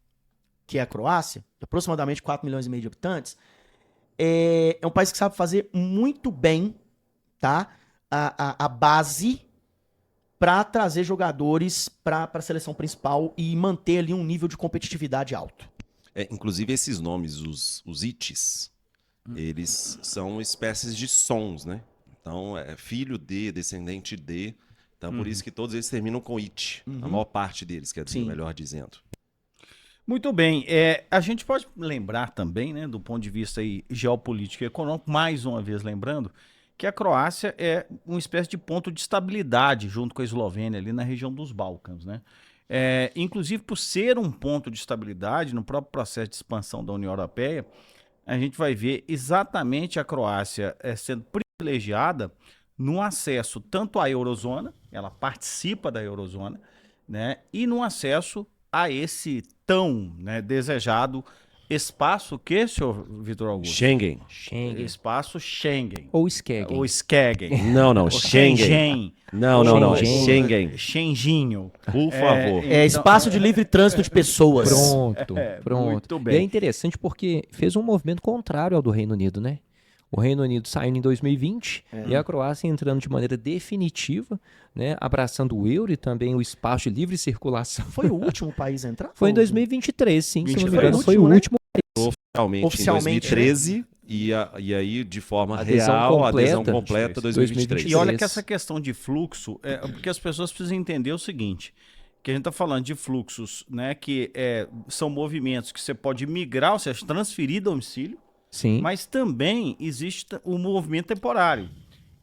que é a Croácia, aproximadamente 4 milhões e meio de habitantes, é um país que sabe fazer muito bem, tá? A base para trazer jogadores para a seleção principal e manter ali um nível de competitividade alto. Inclusive esses nomes, os ites, eles são espécies de sons, né? Então, é filho de, descendente de. Então, por isso que todos eles terminam com it. A maior parte deles, quer dizer, Sim. melhor dizendo. Muito bem. A gente pode lembrar também, né, do ponto de vista aí, geopolítico e econômico, mais uma vez lembrando, que a Croácia é uma espécie de ponto de estabilidade junto com a Eslovênia ali na região dos Balcãs, né? Inclusive, por ser um ponto de estabilidade no próprio processo de expansão da União Europeia, a gente vai ver exatamente a Croácia sendo privilegiada no acesso tanto à eurozona, ela participa da eurozona, né, e no acesso a esse tão, né, desejado espaço que, senhor Vitor Augusto? Schengen. Schengen. Espaço Schengen. Ou Skegen. Ou Skegen. Não, Ou Schengen. Não, Schengen. Schengen. Schenginho. Por favor. É espaço de livre trânsito de pessoas. Pronto, pronto. muito bem. E é interessante porque fez um movimento contrário ao do Reino Unido, né? O Reino Unido saindo em 2020 e a Croácia entrando de maneira definitiva, né? Abraçando o euro e também o espaço de livre circulação. Foi o último país a entrar? Foi em 2023, sim, se não me 23, engano, foi o né? último. Oficialmente em 2013 e aí de forma Adesão real, adesão completa, completa 2023. E olha que essa questão de fluxo, porque as pessoas precisam entender o seguinte, que a gente está falando de fluxos, né, que são movimentos que você pode migrar, ou seja, transferir domicílio, Sim. mas também existe o movimento temporário.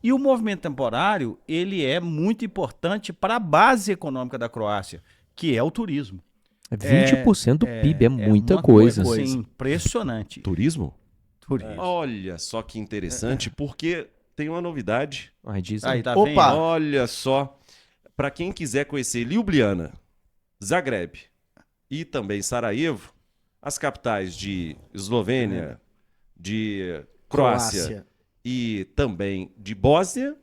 E o movimento temporário, ele é muito importante para a base econômica da Croácia, que é o turismo. 20% do PIB é muita uma coisa. assim, impressionante. Turismo? Turismo. Olha só que interessante, porque tem uma novidade. Ai, diz Aí, tá Opa! vendo? Olha só, para quem quiser conhecer Ljubljana, Zagreb e também Sarajevo, as capitais de Eslovênia, de Croácia e também de Bósnia,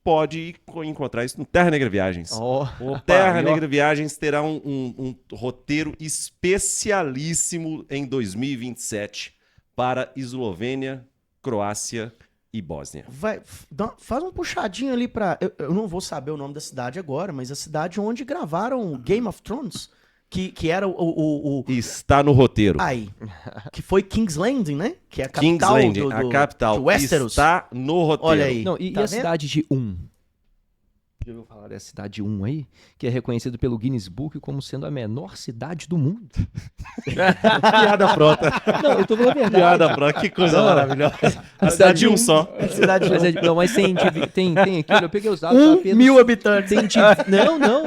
pode encontrar isso no Terra Negra Viagens. Terra Negra Viagens terá um roteiro especialíssimo em 2027 para Eslovênia, Croácia e Bósnia. Faz um puxadinho ali pra... Eu não vou saber o nome da cidade agora, mas a cidade onde gravaram Game of Thrones, que era o... Está no roteiro. Aí, que foi King's Landing, né? Que é a King's capital Landing, a capital, de Westeros. está no roteiro. Olha aí. Não, e Tá a vendo? cidade de Já ouviu falar dessa cidade de aí? Que é reconhecido pelo Guinness Book como sendo a menor cidade do mundo. Piada pronta. Não, eu tô falando a verdade. Piada pronta. Que coisa maravilhosa. A cidade de um só. Cidade de Mas não, mas tem aqui, eu peguei os dados. 1.000 habitantes. Tem de,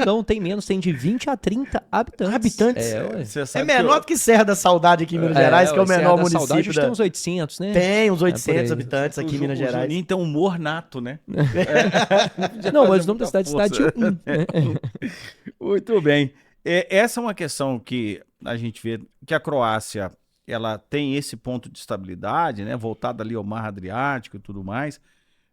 não, tem menos, tem de 20 a 30 habitantes. Habitantes? Ué. Você É sabe menor do que Serra da Saudade aqui em Minas Gerais, que é o Serra menor da Saudade, município acho que tem uns 800, né? Tem uns por 800 aí. habitantes aqui em Minas o Gerais. Juninho tem um humor nato, né? Não, mas o nome da cidade é cidade de né? Muito bem. Essa é uma questão que a gente vê que a Croácia ela tem esse ponto de estabilidade, né, voltada ali ao Mar Adriático e tudo mais,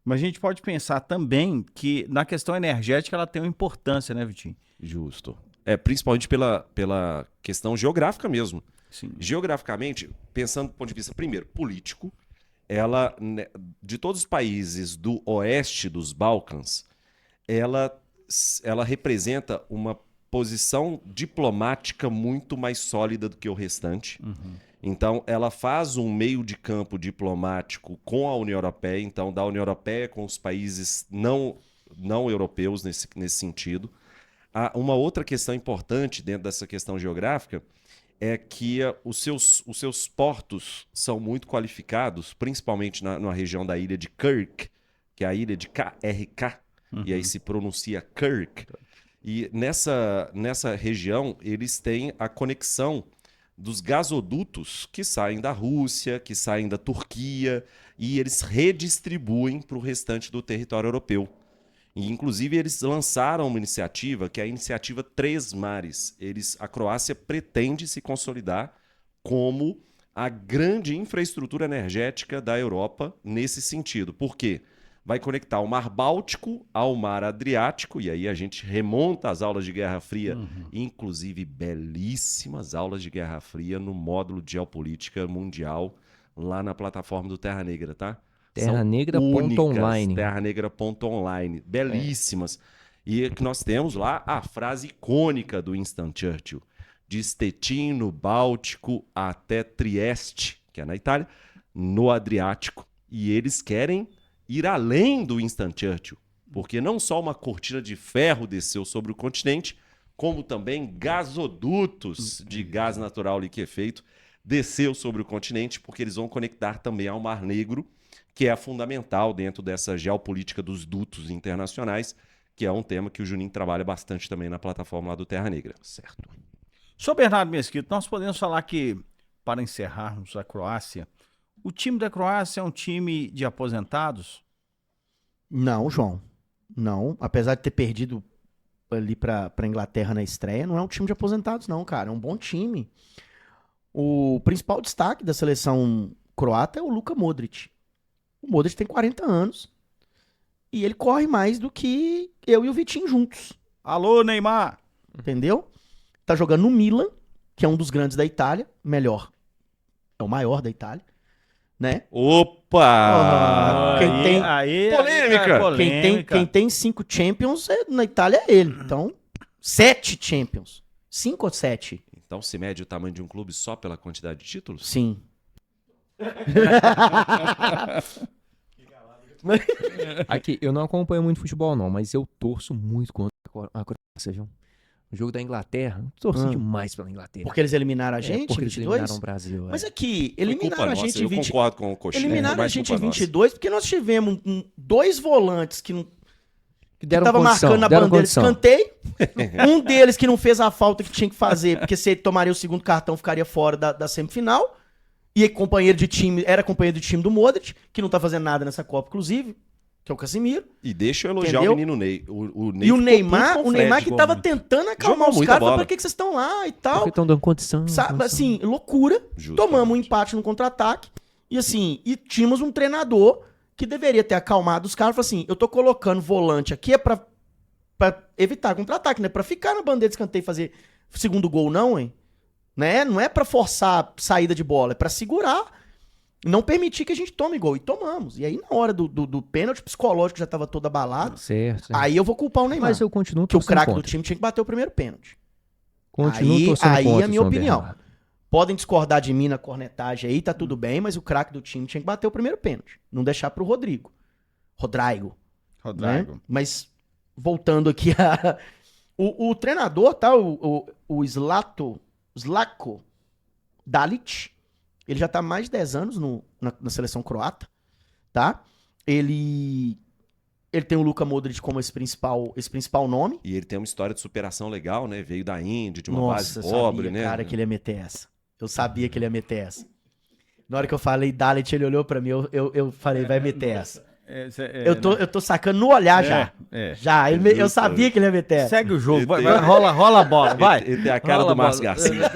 mas a gente pode pensar também que na questão energética ela tem uma importância, né, Vitinho? Justo. Principalmente pela questão geográfica mesmo. Sim. Geograficamente, pensando do ponto de vista, primeiro, político, ela, né, de todos os países do oeste dos Balcãs, ela representa uma posição diplomática muito mais sólida do que o restante. Então, ela faz um meio de campo diplomático com a União Europeia, então da União Europeia com os países não europeus nesse sentido. Uma outra questão importante dentro dessa questão geográfica é que os seus portos são muito qualificados, principalmente na região da ilha de Kirk, que é a ilha de KRK, e aí se pronuncia Kirk. E nessa região eles têm a conexão dos gasodutos que saem da Rússia, que saem da Turquia, e eles redistribuem para o restante do território europeu. E, inclusive, eles lançaram uma iniciativa, que é a iniciativa Três Mares. A Croácia pretende se consolidar como a grande infraestrutura energética da Europa nesse sentido. Por quê? Vai conectar o Mar Báltico ao Mar Adriático, e aí a gente remonta às aulas de Guerra Fria, inclusive belíssimas aulas de Guerra Fria no módulo de Geopolítica Mundial, lá na plataforma do Terra Negra, tá? Terranegra.online. Terranegra.online. Belíssimas. E que nós temos lá a frase icônica do Winston Churchill: de Stettin, no Báltico, até Trieste, que é na Itália, no Adriático. E eles querem ir além do Winston Churchill, porque não só uma cortina de ferro desceu sobre o continente, como também gasodutos de gás natural liquefeito desceu sobre o continente, porque eles vão conectar também ao Mar Negro, que é fundamental dentro dessa geopolítica dos dutos internacionais, que é um tema que o Juninho trabalha bastante também na plataforma lá do Terra Negra. Certo. Sr. Bernardo Mesquita, nós podemos falar que, para encerrarmos a Croácia, o time da Croácia é um time de aposentados? Não, João. Não. Apesar de ter perdido ali pra Inglaterra na estreia, não é um time de aposentados, não, cara. É um bom time. O principal destaque da seleção croata é o Luka Modric. O Modric tem 40 anos e ele corre mais do que eu e o Vitinho juntos. Alô, Neymar! Entendeu? Tá jogando no Milan, que é um dos grandes da Itália. Melhor. É o maior da Itália. Né? Opa! Quem tem- Polêmica! Quem tem 5 Champions na Itália é ele. Então, 7 Champions. 5 ou 7? Então se mede o tamanho de um clube só pela quantidade de títulos? Sim. Aqui, eu não acompanho muito futebol, não, mas eu torço muito contra a Croácia, viu? O jogo da Inglaterra, eu torci demais pela Inglaterra. Porque eles eliminaram a gente porque em eles 22? eliminaram o Brasil. Mas é. aqui, Foi eliminaram culpa a nossa, gente em eu 20... concordo com o Coxinha. Eliminaram a mas gente em culpa nossa. 22 porque nós tivemos 2 volantes que não Que deram tava condição, marcando na deram bandeira de condição. escanteio. Um deles que não fez a falta que tinha que fazer, porque se ele tomaria o segundo cartão, ficaria fora da semifinal. E companheiro de time, era companheiro de time do Modric, que não tá fazendo nada nessa Copa, inclusive, que é o Casemiro. E deixa eu elogiar Entendeu? o menino Ney. O Ney E o ficou Neymar, puto com o Neymar Fred. que tava tentando acalmar Jogou os muita caras, bola. falando, pra que vocês estão lá e tal. Porque estão dando condição. Sabe, condição. assim, loucura. Justamente. Tomamos um empate no contra-ataque. E assim, e tínhamos um treinador que deveria ter acalmado os caras. Falou assim, eu tô colocando volante aqui é pra evitar contra-ataque, né? Pra ficar na bandeira de escanteio e fazer segundo gol, não, hein? Né? Não é pra forçar saída de bola, é pra segurar. Não permitir que a gente tome gol. E tomamos. E aí, na hora do pênalti psicológico, já tava todo abalado. Certo. Aí eu vou culpar o Neymar. Mas eu continuo que o torcendo craque do contra. time tinha que bater o primeiro pênalti. Continuo Aí- torcendo aí contra, é a minha São opinião. Bernardo. Podem discordar de mim na cornetagem aí, tá tudo bem, mas o craque do time tinha que bater o primeiro pênalti. Não deixar pro Rodrigo. Rodrigo. Né? Mas, voltando aqui a... O treinador, tá? O Zlatko Dalic, ele já tá há mais de 10 anos na seleção croata, tá? Ele tem o Luka Modric como esse principal nome. E ele tem uma história de superação legal, né? Veio da Índia, de uma Nossa, base eu pobre, sabia, né? cara, que ele ia meter essa. Eu sabia que ele ia meter essa. Na hora que eu falei Dalit, ele olhou pra mim, eu falei, vai meter essa. Eu tô sacando no olhar já. Já, eu sabia que ele ia meter essa. Segue o jogo, vai, Ele tem- rola a bola, vai. Ele tem a cara Rola do a Márcio bola. Garcia.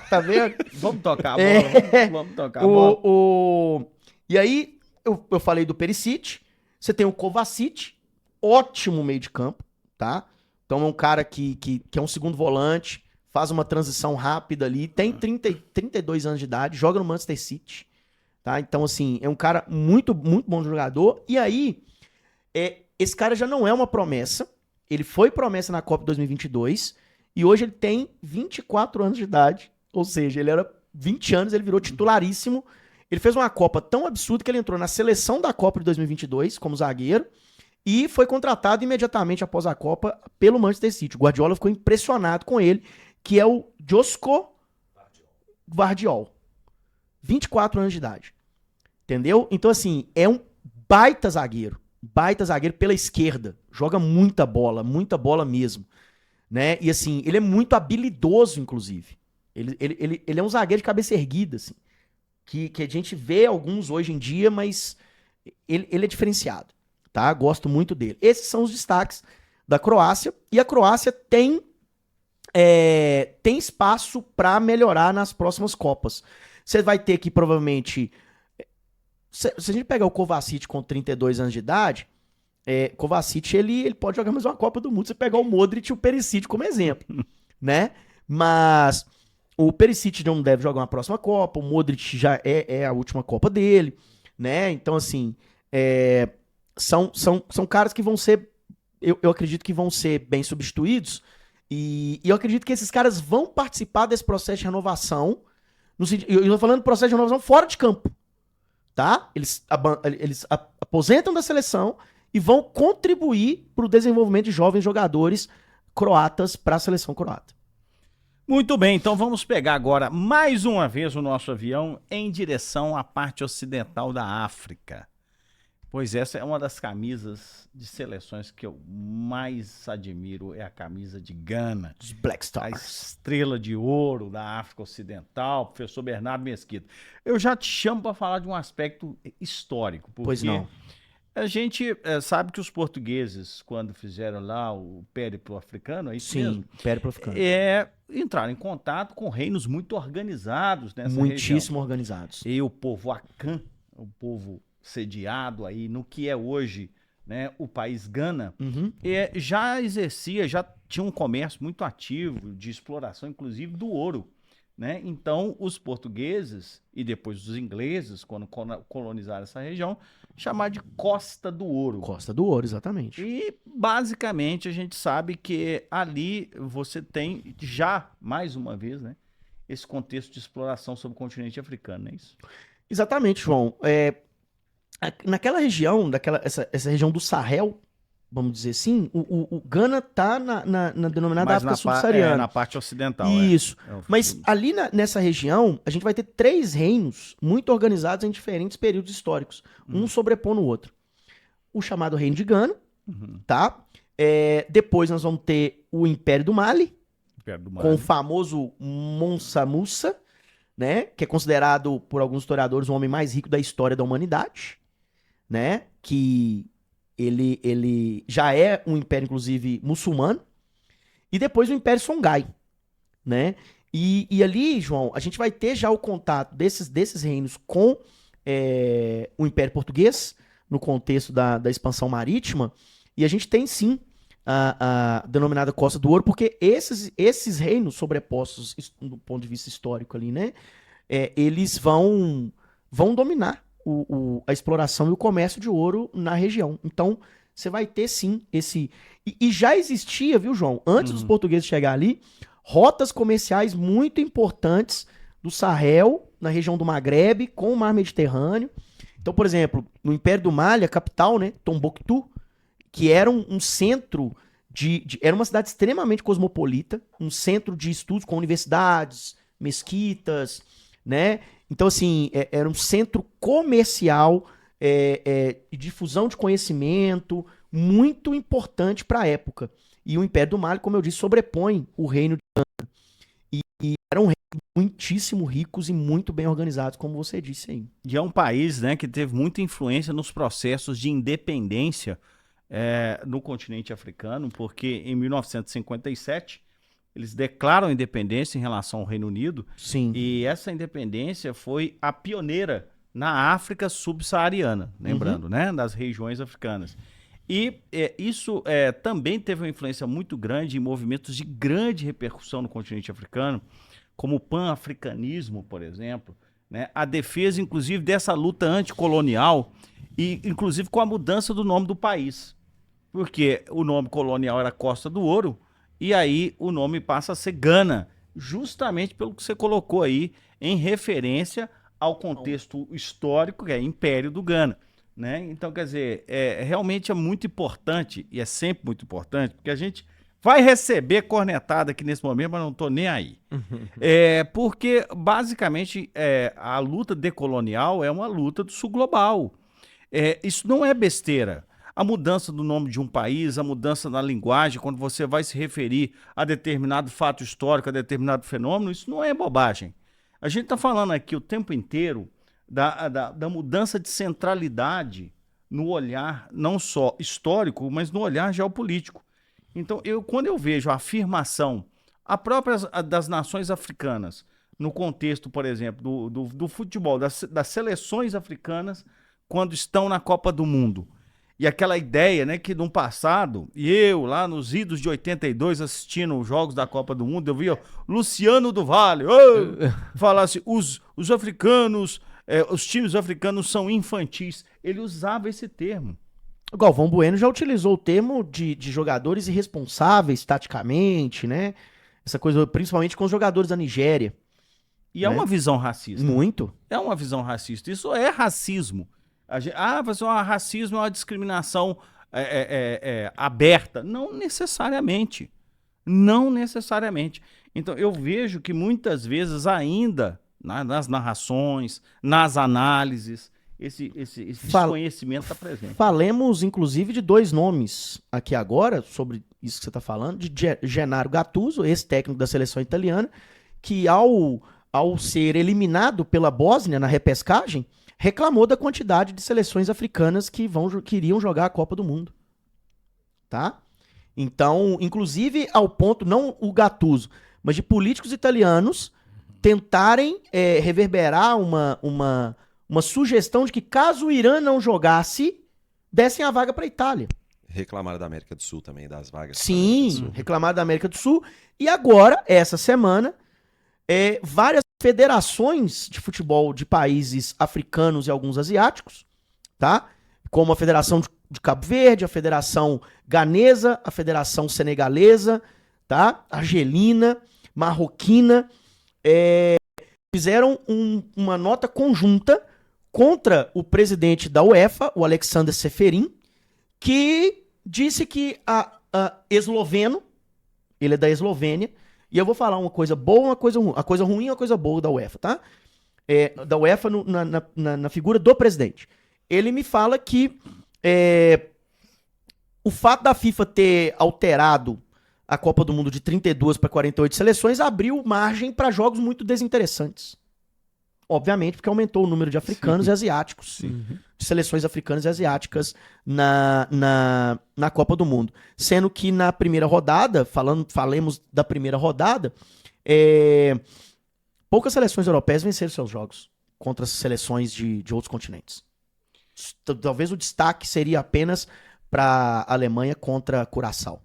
Tá vendo? Vamos tocar a bola, vamos tocar a bola. E aí, eu falei do Perisic, você tem o Kovacic, ótimo meio de campo, tá? Então é um cara que é um segundo volante, faz uma transição rápida ali, tem 32 anos de idade, joga no Manchester City, tá? Então, assim, é um cara muito, muito bom jogador. E aí, esse cara já não é uma promessa, ele foi promessa na Copa 2022, E hoje ele tem 24 anos de idade, ou seja, ele era 20 anos, ele virou titularíssimo. Ele fez uma Copa tão absurda que ele entrou na seleção da Copa de 2022 como zagueiro e foi contratado imediatamente após a Copa pelo Manchester City. O Guardiola ficou impressionado com ele, que é o Josko Gvardiol. 24 anos de idade. Entendeu? Então, assim, é um baita zagueiro pela esquerda. Joga muita bola mesmo. Né? E, assim, ele é muito habilidoso, inclusive. Ele é um zagueiro de cabeça erguida, assim. Que a gente vê alguns hoje em dia, mas ele é diferenciado. Tá? Gosto muito dele. Esses são os destaques da Croácia. E a Croácia tem espaço para melhorar nas próximas Copas. Você vai ter que, provavelmente... Se a gente pegar o Kovacic com 32 anos de idade, Kovacic ele pode jogar mais uma Copa do Mundo. Você pegar o Modric e o Perisic como exemplo. Né? Mas o Perisic não deve jogar uma próxima Copa. O Modric já é a última Copa dele. Né? Então, assim... São caras que vão ser... Eu acredito que vão ser bem substituídos. E eu acredito que esses caras vão participar desse processo de renovação. Eu tô falando de processo de renovação fora de campo. Tá? Eles aposentam da seleção e vão contribuir para o desenvolvimento de jovens jogadores croatas para a seleção croata. Muito bem, então vamos pegar agora mais uma vez o nosso avião em direção à parte ocidental da África. Pois essa é uma das camisas de seleções que eu mais admiro, é a camisa de Gana. Os Black A Stars. estrela de ouro da África Ocidental, professor Bernardo Mesquita. Eu já te chamo para falar de um aspecto histórico, porque Pois não. a gente sabe que os portugueses, quando fizeram lá o périplo africano, é isso mesmo? Sim, périplo africano. Entraram em contato com reinos muito organizados nessa Muitíssimo região. organizados. E o povo Akan, o povo sediado aí no que é hoje, né, o país Gana, Uhum. já exercia, já tinha um comércio muito ativo de exploração, inclusive do ouro. Né? Então, os portugueses e depois os ingleses, quando colonizaram essa região, chamaram de Costa do Ouro. Costa do Ouro, exatamente. E, basicamente, a gente sabe que ali você tem já, mais uma vez, né, esse contexto de exploração sobre o continente africano, não é isso? Exatamente, João. Naquela região, essa região do Sahel, vamos dizer assim, o Gana tá na denominada Mas África Subsaariana. na parte ocidental. Isso. É o- Mas ali nessa região, a gente vai ter 3 reinos muito organizados em diferentes períodos históricos, um sobrepondo o outro. O chamado Reino de Gana, tá? Depois nós vamos ter o Império do Mali, perto do mar, com né? o famoso Mansa Musa, né? Que é considerado por alguns historiadores o homem mais rico da história da humanidade, né? Que ele já é um império, inclusive, muçulmano. E depois o Império Songhai, né? E ali, João, a gente vai ter já o contato desses reinos com o Império Português, no contexto da expansão marítima. E a gente tem, sim, a denominada Costa do Ouro, porque esses reinos sobrepostos do ponto de vista histórico ali, né? Eles vão dominar a exploração e o comércio de ouro na região. Então, você vai ter, sim, esse... E já existia, viu, João? Antes dos portugueses chegar ali, rotas comerciais muito importantes do Sahel, na região do Maghreb, com o Mar Mediterrâneo. Então, por exemplo, no Império do Mali, a capital, né, Tombouctou, que era um centro era uma cidade extremamente cosmopolita, um centro de estudos com universidades, mesquitas, né? Então, assim, era um centro comercial, de difusão de conhecimento, muito importante para a época. E o Império do Mali, como eu disse, sobrepõe o reino de Gana. E eram reinos muitíssimo ricos e muito bem organizados, como você disse aí. E é um país, né, que teve muita influência nos processos de independência no continente africano, porque em 1957 eles declaram a independência em relação ao Reino Unido. Sim. E essa independência foi a pioneira na África subsaariana, lembrando, né, das regiões africanas. E isso também teve uma influência muito grande em movimentos de grande repercussão no continente africano, como o pan-africanismo, por exemplo, né, a defesa, inclusive, dessa luta anticolonial, e inclusive com a mudança do nome do país. Porque o nome colonial era Costa do Ouro, e aí o nome passa a ser Gana, justamente pelo que você colocou aí, em referência ao contexto histórico, que é Império do Ghana, né? Então, quer dizer, realmente é muito importante, e é sempre muito importante, porque a gente vai receber cornetada aqui nesse momento, mas não estou nem aí. Porque, basicamente, a luta decolonial é uma luta do sul global. Isso não é besteira. A mudança do nome de um país, a mudança na linguagem, quando você vai se referir a determinado fato histórico, a determinado fenômeno, isso não é bobagem. A gente está falando aqui o tempo inteiro da mudança de centralidade no olhar, não só histórico, mas no olhar geopolítico. Então, quando eu vejo a afirmação das nações africanas, no contexto, por exemplo, do futebol, das seleções africanas, quando estão na Copa do Mundo, e aquela ideia, né, que no passado, e eu lá nos idos de 82 assistindo os jogos da Copa do Mundo, eu vi Luciano do Vale falar assim, os africanos, os times africanos são infantis. Ele usava esse termo. O Galvão Bueno já utilizou o termo de jogadores irresponsáveis taticamente, né? Essa coisa, principalmente com os jogadores da Nigéria. E é uma visão racista. Muito. É uma visão racista. Isso é racismo. Racismo é uma discriminação aberta. Não necessariamente. Não necessariamente. Então, eu vejo que muitas vezes ainda, nas narrações, nas análises, esse desconhecimento está presente. Falemos, inclusive, de dois nomes aqui agora, sobre isso que você está falando, de Gennaro Gattuso, ex-técnico da seleção italiana, que ao ser eliminado pela Bósnia na repescagem, reclamou da quantidade de seleções africanas que iriam jogar a Copa do Mundo. Tá? Então, inclusive ao ponto, não o Gattuso, mas de políticos italianos tentarem reverberar uma sugestão de que caso o Irã não jogasse, dessem a vaga para a Itália. Reclamaram da América do Sul também, das vagas. Sim, reclamaram da América do Sul. E agora, essa semana, várias federações de futebol de países africanos e alguns asiáticos, tá? Como a Federação de Cabo Verde, a Federação Ganesa, a Federação Senegalesa, tá? Argelina, Marroquina, fizeram uma nota conjunta contra o presidente da UEFA, o Alexander Seferin, que disse que a esloveno, ele é da Eslovênia, e eu vou falar uma coisa boa, uma coisa ruim. A coisa ruim e uma coisa boa da UEFA, tá? Da UEFA na figura do presidente. Ele me fala que o fato da FIFA ter alterado a Copa do Mundo de 32 para 48 seleções abriu margem para jogos muito desinteressantes. Obviamente, porque aumentou o número de africanos e asiáticos. Sim. De seleções africanas e asiáticas na Copa do Mundo. Sendo que na primeira rodada, falemos da primeira rodada, poucas seleções europeias venceram seus jogos contra as seleções de outros continentes. Talvez o destaque seria apenas para a Alemanha contra Curaçao.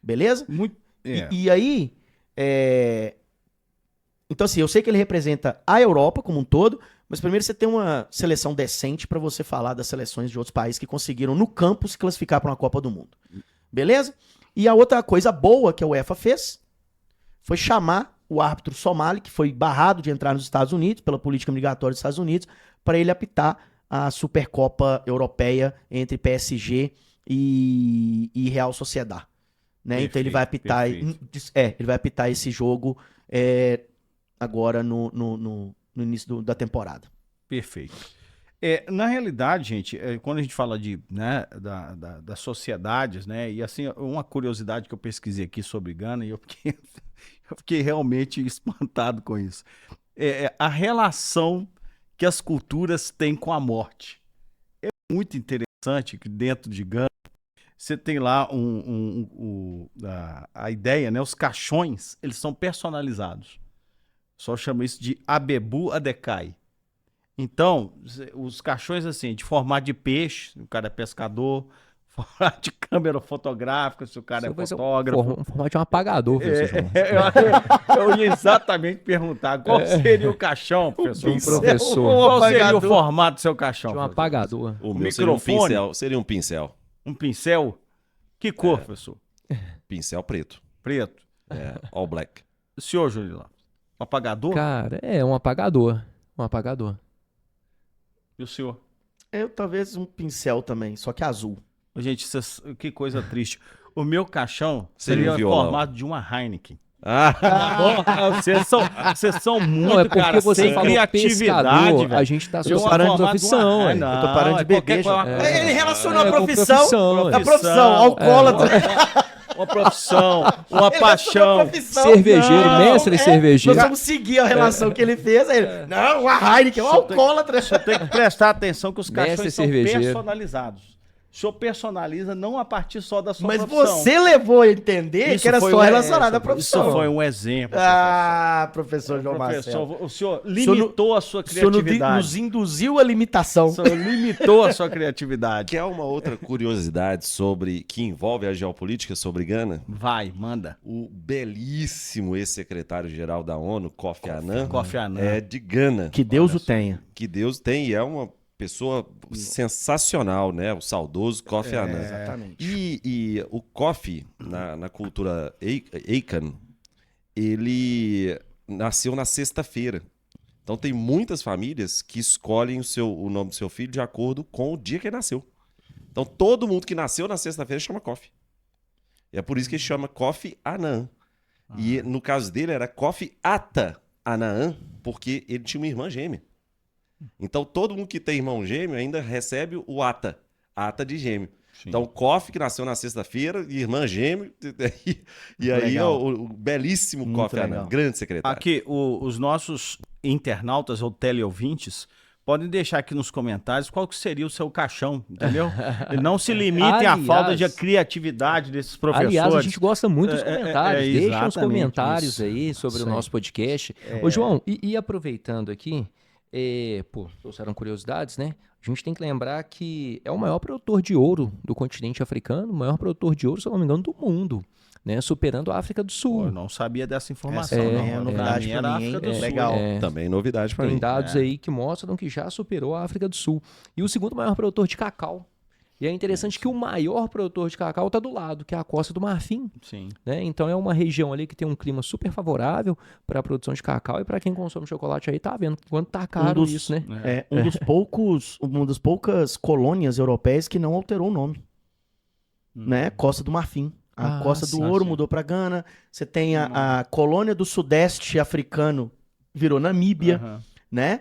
Beleza? E aí, então assim, eu sei que ele representa a Europa como um todo, mas primeiro você tem uma seleção decente para você falar das seleções de outros países que conseguiram no campo se classificar para uma Copa do Mundo. Beleza? E a outra coisa boa que a UEFA fez foi chamar o árbitro somali, que foi barrado de entrar nos Estados Unidos, pela política migratória dos Estados Unidos, para ele apitar a Supercopa Europeia entre PSG e Real Sociedad. Né? Perfeito, então ele vai apitar, ele vai apitar esse jogo agora no início da temporada. Perfeito. Na realidade, gente, quando a gente fala das sociedades, né, e assim, uma curiosidade que eu pesquisei aqui sobre Gana, e eu fiquei realmente espantado com isso, a relação que as culturas têm com a morte. É muito interessante que dentro de Gana, você tem lá a ideia, né, os caixões, eles são personalizados. Só chama isso de Abebu Adekai. Então, os caixões assim, de formato de peixe, o cara é pescador, formato de câmera fotográfica, se o cara é fotógrafo. Um formato de um apagador, professor. Eu ia exatamente perguntar qual seria o caixão, professor. Professor. Qual seria o formato do seu caixão? De um apagador. O meu seria um pincel. Seria um pincel. Um pincel? Que cor, professor? Pincel preto. Preto. All black. O senhor, Júlio Lopes? Um apagador? Cara, é um apagador. Um apagador. E o senhor? Eu talvez um pincel também, só que azul. Gente, que coisa triste. O meu caixão Seria seria um violão. formado de uma Heineken. Ah, Vocês são muito, Não, é porque cara, você sem falou criatividade, pescador, velho. a gente tá Eu só sou parando de formado de uma profissão, Heineken. ué. Não, Eu tô parando de beber, qualquer já. coisa- Ele relacionou É, a com profissão. profissão, A profissão, alcoólatra. Uma profissão, uma Ele paixão. relacionou a profissão. Cervejeiro, Não, mestre cervejeiro. Nós vamos seguir a relação que ele fez. Aí ele, não, a Heineken, o alcoólatra. Você tem que prestar atenção que os Mestre caixões são cervejeiro. personalizados. O senhor personaliza não a partir só da sua Mas profissão. você levou a entender que era foi só um- relacionado à Isso profissão. foi um exemplo. Ah, professor João Marcelo. Professor, o senhor limitou a sua O senhor criatividade. nos induziu à limitação. O senhor limitou a sua criatividade. quer uma outra curiosidade que envolve a geopolítica sobre Gana? Vai, manda. O belíssimo ex-secretário-geral da ONU, Kofi Annan, Kofi Annan. é de Gana. Que Deus Olha o tenha. Que Deus tem e é uma pessoa sensacional, né? O saudoso Kofi Annan. Exatamente. E o Kofi, na cultura Akan, ele nasceu na sexta-feira. Então tem muitas famílias que escolhem o nome do seu filho de acordo com o dia que ele nasceu. Então todo mundo que nasceu na sexta-feira chama Kofi. E é por isso que ele chama Kofi Annan. E no caso dele era Kofi Ata Annan, porque ele tinha uma irmã gêmea. Então todo mundo que tem irmão gêmeo ainda recebe o Ata de gêmeo. Sim. Então, Kofi, que nasceu na sexta-feira, irmã gêmeo, e aí Legal. o belíssimo Muito Kofi legal. Annan, grande secretário. Aqui, os nossos internautas ou teleouvintes podem deixar aqui nos comentários qual que seria o seu caixão, entendeu? E não se limitem à Aliás- falta de criatividade desses professores. Aliás, a gente gosta muito dos comentários. Deixa os exatamente comentários isso. aí sobre Isso o aí. nosso podcast. Ô, João, e aproveitando aqui, trouxeram curiosidades, né? A gente tem que lembrar que é o maior produtor de ouro do continente africano, o maior produtor de ouro, se eu não me engano, do mundo, né? Superando a África do Pô, Sul. eu não sabia dessa informação. Essa não. é novidade Pra mim pra era mim, África hein? do Sul. Legal. Também novidade pra Tem mim. dados aí que mostram que já superou a África do Sul. E o segundo maior produtor de cacau. E é interessante que o maior produtor de cacau está do lado, que é a Costa do Marfim. Sim. Né? Então é uma região ali que tem um clima super favorável para a produção de cacau e para quem consome chocolate aí tá vendo quanto tá caro dos- isso, né? Uma das poucas colônias europeias que não alterou o nome, né? Costa do Marfim. A Ah, Costa do sim, Ouro sim. mudou para Gana. Você tem a colônia do Sudeste africano, virou Namíbia, Aham. né?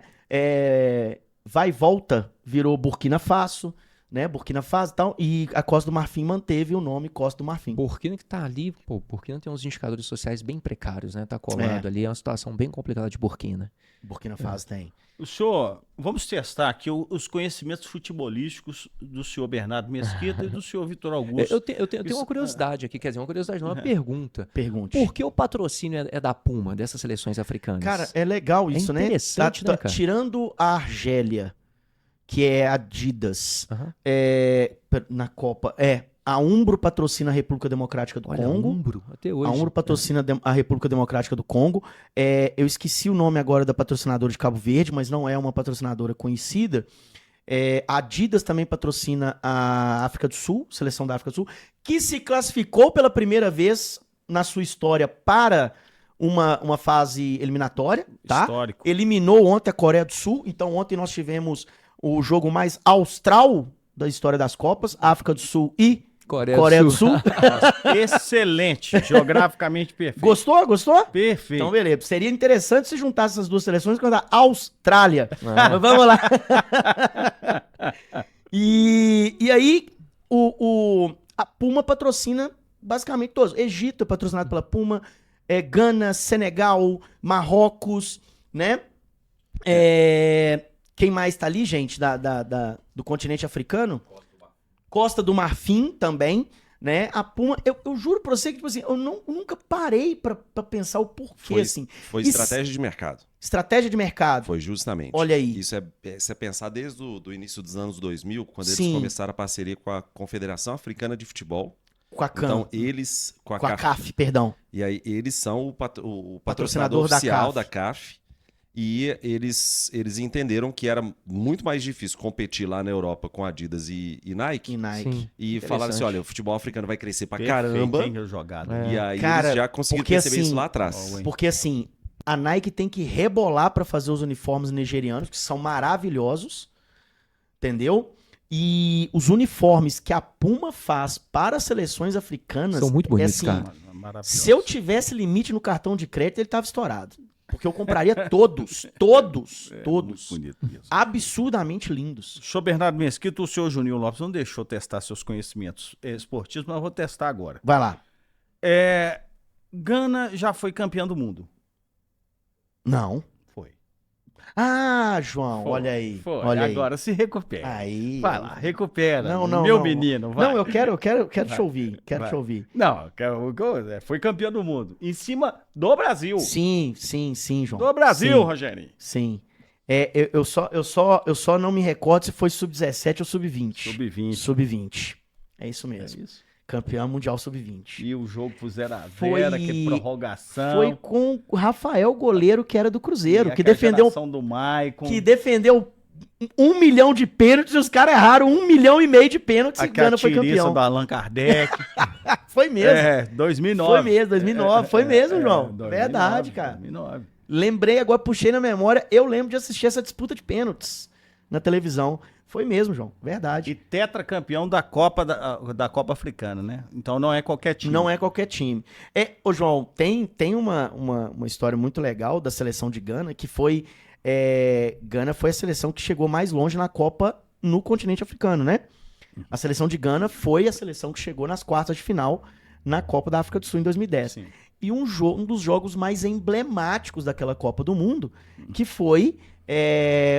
Vai e volta, virou Burkina Faso, né? Burkina Faso e tal. E a Costa do Marfim manteve o nome Costa do Marfim. Burkina que tá ali, Burkina tem uns indicadores sociais bem precários, né? Tá colado ali, é uma situação bem complicada de Burkina. Burkina Faso tem. O senhor, vamos testar aqui os conhecimentos futebolísticos do senhor Bernardo Mesquita e do senhor Vitor Augusto. Eu tenho uma curiosidade aqui, quer dizer, uma curiosidade não, uma pergunta. Pergunte. Por que o patrocínio é da Puma, dessas seleções africanas? Cara, é legal É isso, né? interessante, né, cara? Tirando a Argélia, que é Adidas, Aham. na Copa, a Umbro patrocina a República Democrática do Olha, Congo. Umbro, até hoje. A Umbro patrocina a República Democrática do Congo. Eu esqueci o nome agora da patrocinadora de Cabo Verde, mas não é uma patrocinadora conhecida. A Adidas também patrocina a África do Sul, seleção da África do Sul, que se classificou pela primeira vez na sua história para uma fase eliminatória, tá? Histórico. Eliminou ontem a Coreia do Sul, então ontem nós tivemos o jogo mais austral da história das Copas, África do Sul e Coreia do Sul. Excelente. Geograficamente perfeito. Gostou? Perfeito. Então, beleza. Seria interessante se juntasse essas duas seleções com a da Austrália. Ah. Mas vamos lá. E aí, a Puma patrocina basicamente todos. Egito é patrocinado pela Puma, Gana, Senegal, Marrocos, né? Quem mais tá ali, gente, do continente africano? Costa do Marfim também, né? A Puma, eu juro pra você que, tipo assim, eu nunca parei pra pensar o porquê, assim. Foi Isso- estratégia de mercado. Estratégia de mercado. Foi justamente. Olha aí. Isso é pensar desde o início dos anos 2000, quando eles Sim. começaram a parceria com a Confederação Africana de Futebol. Com a CAN. Então, eles... com a CAF, perdão. E aí, eles são o patrocinador Patrocinador da oficial CAF. da CAF. E eles entenderam que era muito mais difícil competir lá na Europa com Adidas e Nike. E Nike. Sim. E falaram assim, Interessante. olha, o futebol africano vai crescer pra Perfeito, caramba. hein, jogada. É. E aí Cara, eles já conseguiram porque perceber assim, isso lá atrás. Porque assim, a Nike tem que rebolar pra fazer os uniformes nigerianos, que são maravilhosos, entendeu? E os uniformes que a Puma faz para as seleções africanas São muito bonitos, assim, cara. Maravilhoso. se eu tivesse limite no cartão de crédito, ele tava estourado. Porque eu compraria todos, todos. Muito bonito mesmo. Absurdamente lindos. Senhor Bernardo Mesquita, o senhor Juninho Lopes não deixou testar seus conhecimentos esportivos, mas eu vou testar agora. Vai lá. Gana já foi campeão do mundo. Não. Foi. Ah, João, Foi, olha aí. Foi. Olha aí. Agora se recupera. Aí. Vai lá, recupera. Não, Meu não. menino, vai. Não, eu quero te Vai. ouvir. Quero Vai. te ouvir. Não, foi campeão do mundo. Em cima do Brasil. Sim, João. Do Brasil, Sim. Rogério. Sim. Eu só não me recordo se foi sub-17 ou sub-20. Sub-20. Sub-20. É isso É mesmo. isso. Campeão mundial sub-20. E o jogo pro 0x0, Foi- aquele prorrogação. Foi com o Rafael, goleiro, que era do Cruzeiro, E que aquela defendeu, geração do Maicon. que defendeu 1 milhão de pênaltis e os caras erraram 1,5 milhão de pênaltis e Aquela Gana foi tiriça campeão. do Allan Kardec. Foi mesmo. 2009. Foi mesmo, 2009. Foi mesmo, João. 2009, Verdade, cara. 2009. Lembrei agora, puxei na memória. Eu lembro de assistir essa disputa de pênaltis na televisão. Foi mesmo, João. Verdade. E tetracampeão da Copa da Copa Africana, né? Então não é qualquer time. Não é qualquer time. Ô João, tem uma história muito legal da seleção de Gana, que foi... Gana foi a seleção que chegou mais longe na Copa no continente africano, né? A seleção de Gana foi a seleção que chegou nas quartas de final na Copa da África do Sul em 2010. Sim. E um dos jogos mais emblemáticos daquela Copa do Mundo, que foi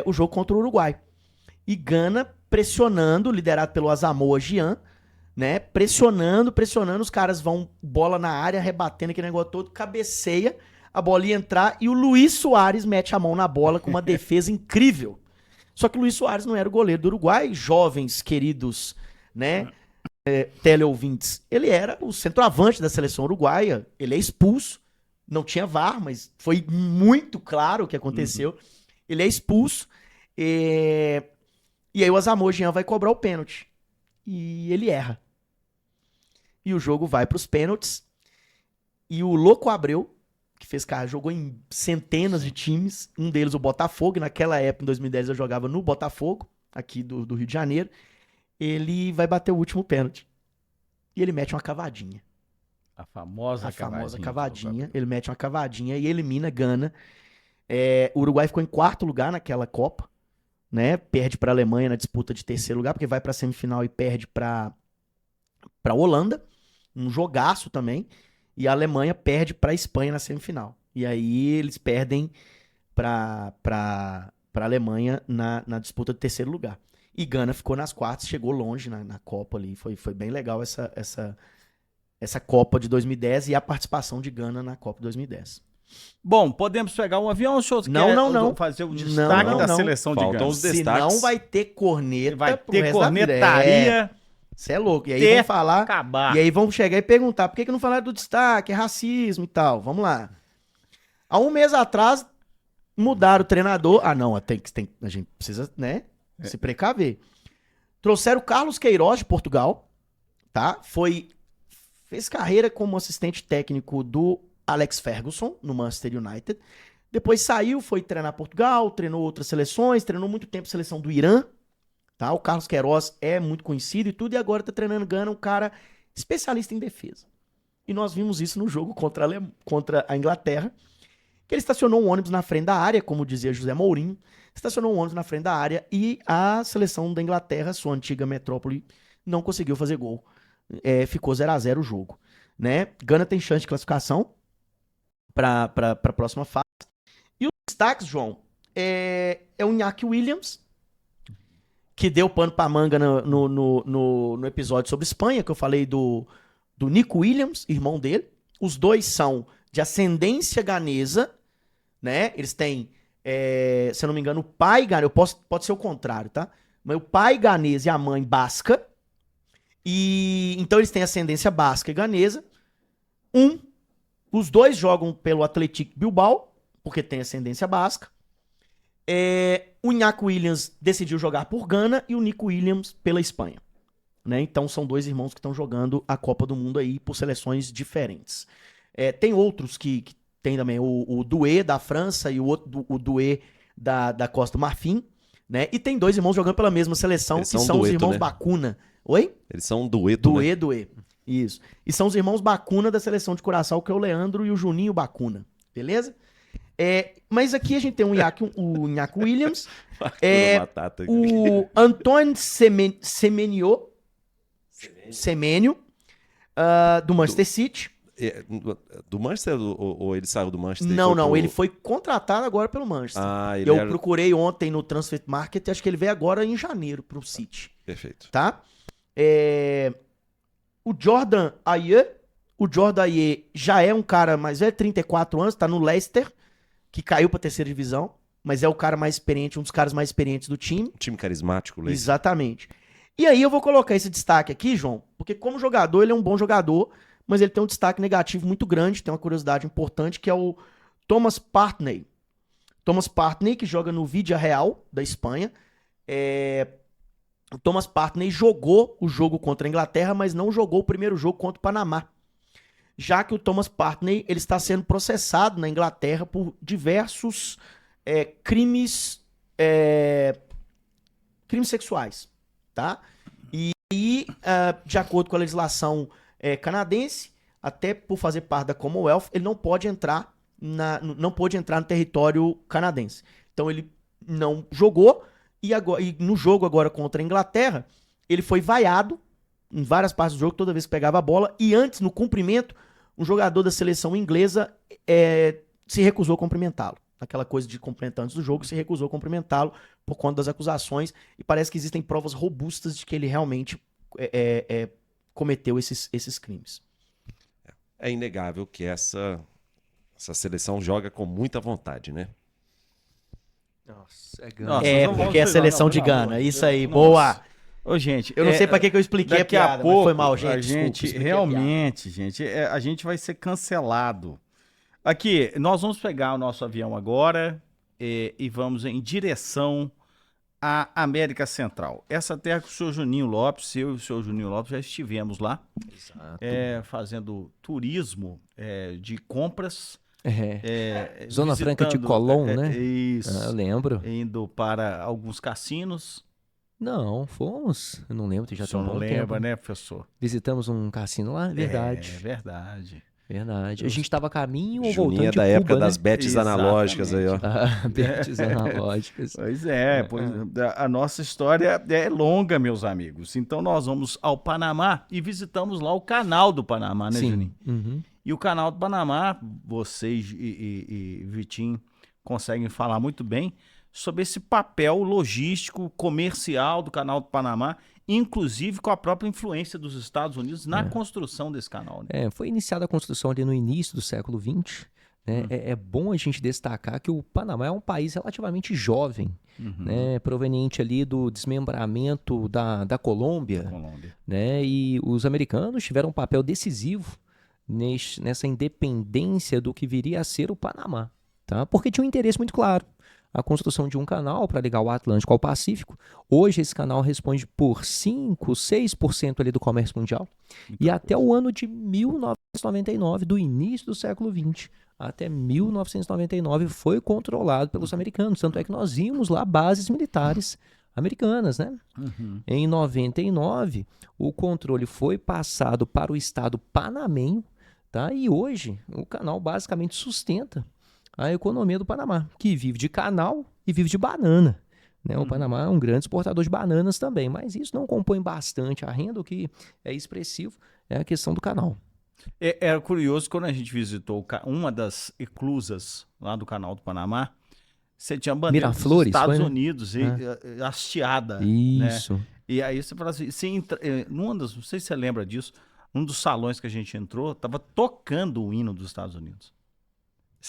o jogo contra o Uruguai. E Gana pressionando, liderado pelo Asamoah Gyan, né? Pressionando, os caras vão bola na área, rebatendo aquele negócio todo, cabeceia, a bola ia entrar e o Luiz Soares mete a mão na bola com uma defesa incrível. Só que o Luiz Soares não era o goleiro do Uruguai, jovens, queridos, né? Teleouvintes. Ele era o centroavante da seleção uruguaia, ele é expulso, não tinha VAR, mas foi muito claro o que aconteceu. Ele é expulso, e aí o Asamoah Gyan vai cobrar o pênalti. E ele erra. E o jogo vai para os pênaltis. E o Louco Abreu, que jogou em centenas de times, um deles o Botafogo, e naquela época, em 2010, eu jogava no Botafogo, aqui do Rio de Janeiro, ele vai bater o último pênalti. E ele mete uma cavadinha. A famosa cavadinha. Ele mete uma cavadinha e elimina Gana. O Uruguai ficou em quarto lugar naquela Copa, né? Perde para a Alemanha na disputa de terceiro lugar, porque vai para a semifinal e perde para a Holanda. Um jogaço também. E a Alemanha perde para a Espanha na semifinal. E aí eles perdem para a Alemanha na disputa de terceiro lugar. E Gana ficou nas quartas, chegou longe na Copa ali. Foi bem legal essa Copa de 2010 e a participação de Gana na Copa 2010. Bom, podemos pegar um avião, ou senhor Não. fazer o destaque Não, da não. seleção Faltam de Gana? os destaques. Senão vai ter corneta. Vai pro ter resto da vida. cornetaria, Você é louco. E aí ter vão falar. acabar. E aí vão chegar e perguntar por que não falaram do destaque, é racismo e tal. Vamos lá. Há um mês atrás, mudaram o treinador. Ah, não, a gente precisa, né, se precaver. Trouxeram o Carlos Queiroz de Portugal, tá? Fez carreira como assistente técnico do Alex Ferguson, no Manchester United. Depois saiu, foi treinar Portugal, treinou outras seleções, treinou muito tempo a seleção do Irã. Tá? O Carlos Queiroz é muito conhecido e tudo, e agora tá treinando Gana, um cara especialista em defesa. E nós vimos isso no jogo contra a Inglaterra, que ele estacionou um ônibus na frente da área, como dizia José Mourinho, estacionou um ônibus na frente da área e a seleção da Inglaterra, sua antiga metrópole, não conseguiu fazer gol. Ficou 0x0 o jogo. Né? Gana tem chance de classificação para a próxima fase. E os destaques, João, é o Iñaki Williams, que deu pano pra manga no episódio sobre Espanha, que eu falei do Nico Williams, irmão dele. Os dois são de ascendência ganesa, né? Eles têm, se eu não me engano, o pai ganês, pode ser o contrário, tá? Mas o pai ganês e a mãe basca. E então eles têm ascendência basca e ganesa. Os dois jogam pelo Athletic Bilbao, porque tem ascendência basca. O Iñaki Williams decidiu jogar por Gana e o Nico Williams pela Espanha. Né? Então são dois irmãos que estão jogando a Copa do Mundo aí por seleções diferentes. Tem outros que tem também o Doué da França e o outro o Doué da Costa do Marfim, né? E tem dois irmãos jogando pela mesma seleção, que são os irmãos, né? Bacuna. Oi? Eles são um dueto, né? Doué. Isso. E são os irmãos Bacuna da seleção de Curaçao, que é o Leandro e o Juninho Bacuna. Beleza? Mas aqui a gente tem o Iñaki Williams, o Antoine Semenyo, do Manchester City. Do Manchester ou ele saiu do Manchester? Não, ele foi contratado agora pelo Manchester. Eu procurei ontem no Transfer Market, acho que ele veio agora em janeiro pro City. Perfeito. Tá? O Jordan Ayew já é um cara mais velho, 34 anos, tá no Leicester, que caiu pra terceira divisão, mas é o cara mais experiente, um dos caras mais experientes do time. Um time carismático, Leicester. Exatamente. E aí eu vou colocar esse destaque aqui, João, porque como jogador, ele é um bom jogador, mas ele tem um destaque negativo muito grande, tem uma curiosidade importante, que é o Thomas Partey. Thomas Partey, que joga no Villarreal, da Espanha. O Thomas Partey jogou o jogo contra a Inglaterra, mas não jogou o primeiro jogo contra o Panamá. Já que o Thomas Partey ele está sendo processado na Inglaterra por diversos crimes sexuais. Tá? E de acordo com a legislação canadense, até por fazer parte da Commonwealth, ele não pode entrar no território canadense. Então ele não jogou e no jogo agora contra a Inglaterra, ele foi vaiado em várias partes do jogo, toda vez que pegava a bola, e antes, no cumprimento, um jogador da seleção inglesa se recusou a cumprimentá-lo. Aquela coisa de cumprimentar antes do jogo, se recusou a cumprimentá-lo por conta das acusações, e parece que existem provas robustas de que ele realmente cometeu esses crimes. É inegável que essa seleção joga com muita vontade, né? Nossa, Gana. Porque é a seleção de Gana. Isso aí, boa! Ô, gente, eu não sei pra que eu expliquei daqui a piada, pouco, mas foi mal, gente. A gente realmente, gente, a gente vai ser cancelado. Aqui, nós vamos pegar o nosso avião agora e vamos em direção à América Central. Essa terra que o senhor Juninho Lopes, eu e o senhor Juninho Lopes já estivemos lá. Exato. Fazendo turismo de compras. Zona Franca de Colón, né? Isso. Eu lembro. Indo para alguns cassinos. Não, fomos. Eu não lembro, já tem um bom tempo. Não lembra, né, professor? Visitamos um cassino lá, verdade. Verdade. Verdade. A gente estava a caminho ou Juninho voltando de da Cuba, época né? das betes analógicas aí, ó. Betes analógicas. Pois a nossa história é longa, meus amigos. Então nós vamos ao Panamá e visitamos lá o canal do Panamá, né, Sim. Juninho? Uhum. E o canal do Panamá, vocês e Vitinho conseguem falar muito bem sobre esse papel logístico, comercial do canal do Panamá, inclusive com a própria influência dos Estados Unidos na construção desse canal. Né? Foi iniciada a construção ali no início do século XX. Né? É bom a gente destacar que o Panamá é um país relativamente jovem, né? Proveniente ali do desmembramento da Colômbia. Né? E os americanos tiveram um papel decisivo nessa independência do que viria a ser o Panamá. Tá? Porque tinha um interesse muito claro. A construção de um canal para ligar o Atlântico ao Pacífico. Hoje esse canal responde por 5, 6% ali do comércio mundial. E até o ano de 1999, do início do século XX, até 1999 foi controlado pelos americanos. Tanto é que nós vimos lá bases militares americanas, né? Em 99, o controle foi passado para o estado panamenho, tá? E hoje o canal basicamente sustenta a economia do Panamá, que vive de canal e vive de banana. Né? O Panamá é um grande exportador de bananas também, mas isso não compõe bastante a renda. O que é expressivo é a questão do canal. É curioso, quando a gente visitou uma das eclusas lá do canal do Panamá, você tinha bandeira dos Estados Unidos hasteada. Isso. Né? E aí você fala assim, não sei se você lembra disso, um dos salões que a gente entrou, estava tocando o hino dos Estados Unidos.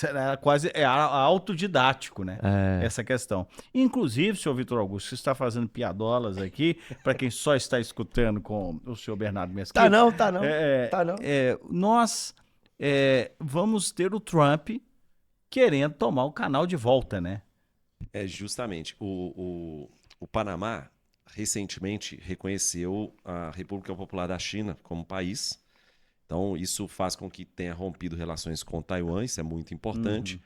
Era quase autodidático, né? Essa questão. Inclusive, senhor Vitor Augusto, você está fazendo piadolas aqui, para quem só está escutando com o senhor Bernardo Mesquita. Tá não. Nós vamos ter o Trump querendo tomar o canal de volta, né? É justamente. O Panamá recentemente reconheceu a República Popular da China como país. Então, isso faz com que tenha rompido relações com Taiwan, isso é muito importante.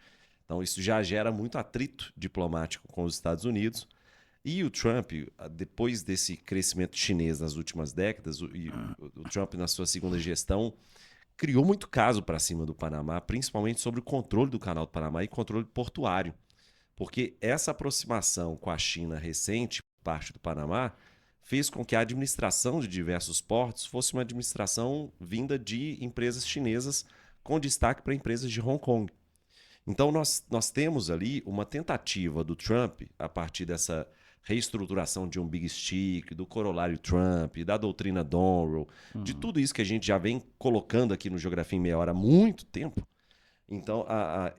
Então, isso já gera muito atrito diplomático com os Estados Unidos. E o Trump, depois desse crescimento chinês nas últimas décadas, o Trump, na sua segunda gestão, criou muito caso para cima do Panamá, principalmente sobre o controle do Canal do Panamá e controle portuário. Porque essa aproximação com a China recente, parte do Panamá, fez com que a administração de diversos portos fosse uma administração vinda de empresas chinesas com destaque para empresas de Hong Kong. Então nós temos ali uma tentativa do Trump, a partir dessa reestruturação de um Big Stick, do corolário Trump, da doutrina Donroe, de tudo isso que a gente já vem colocando aqui no Geografia em Meia Hora há muito tempo. Então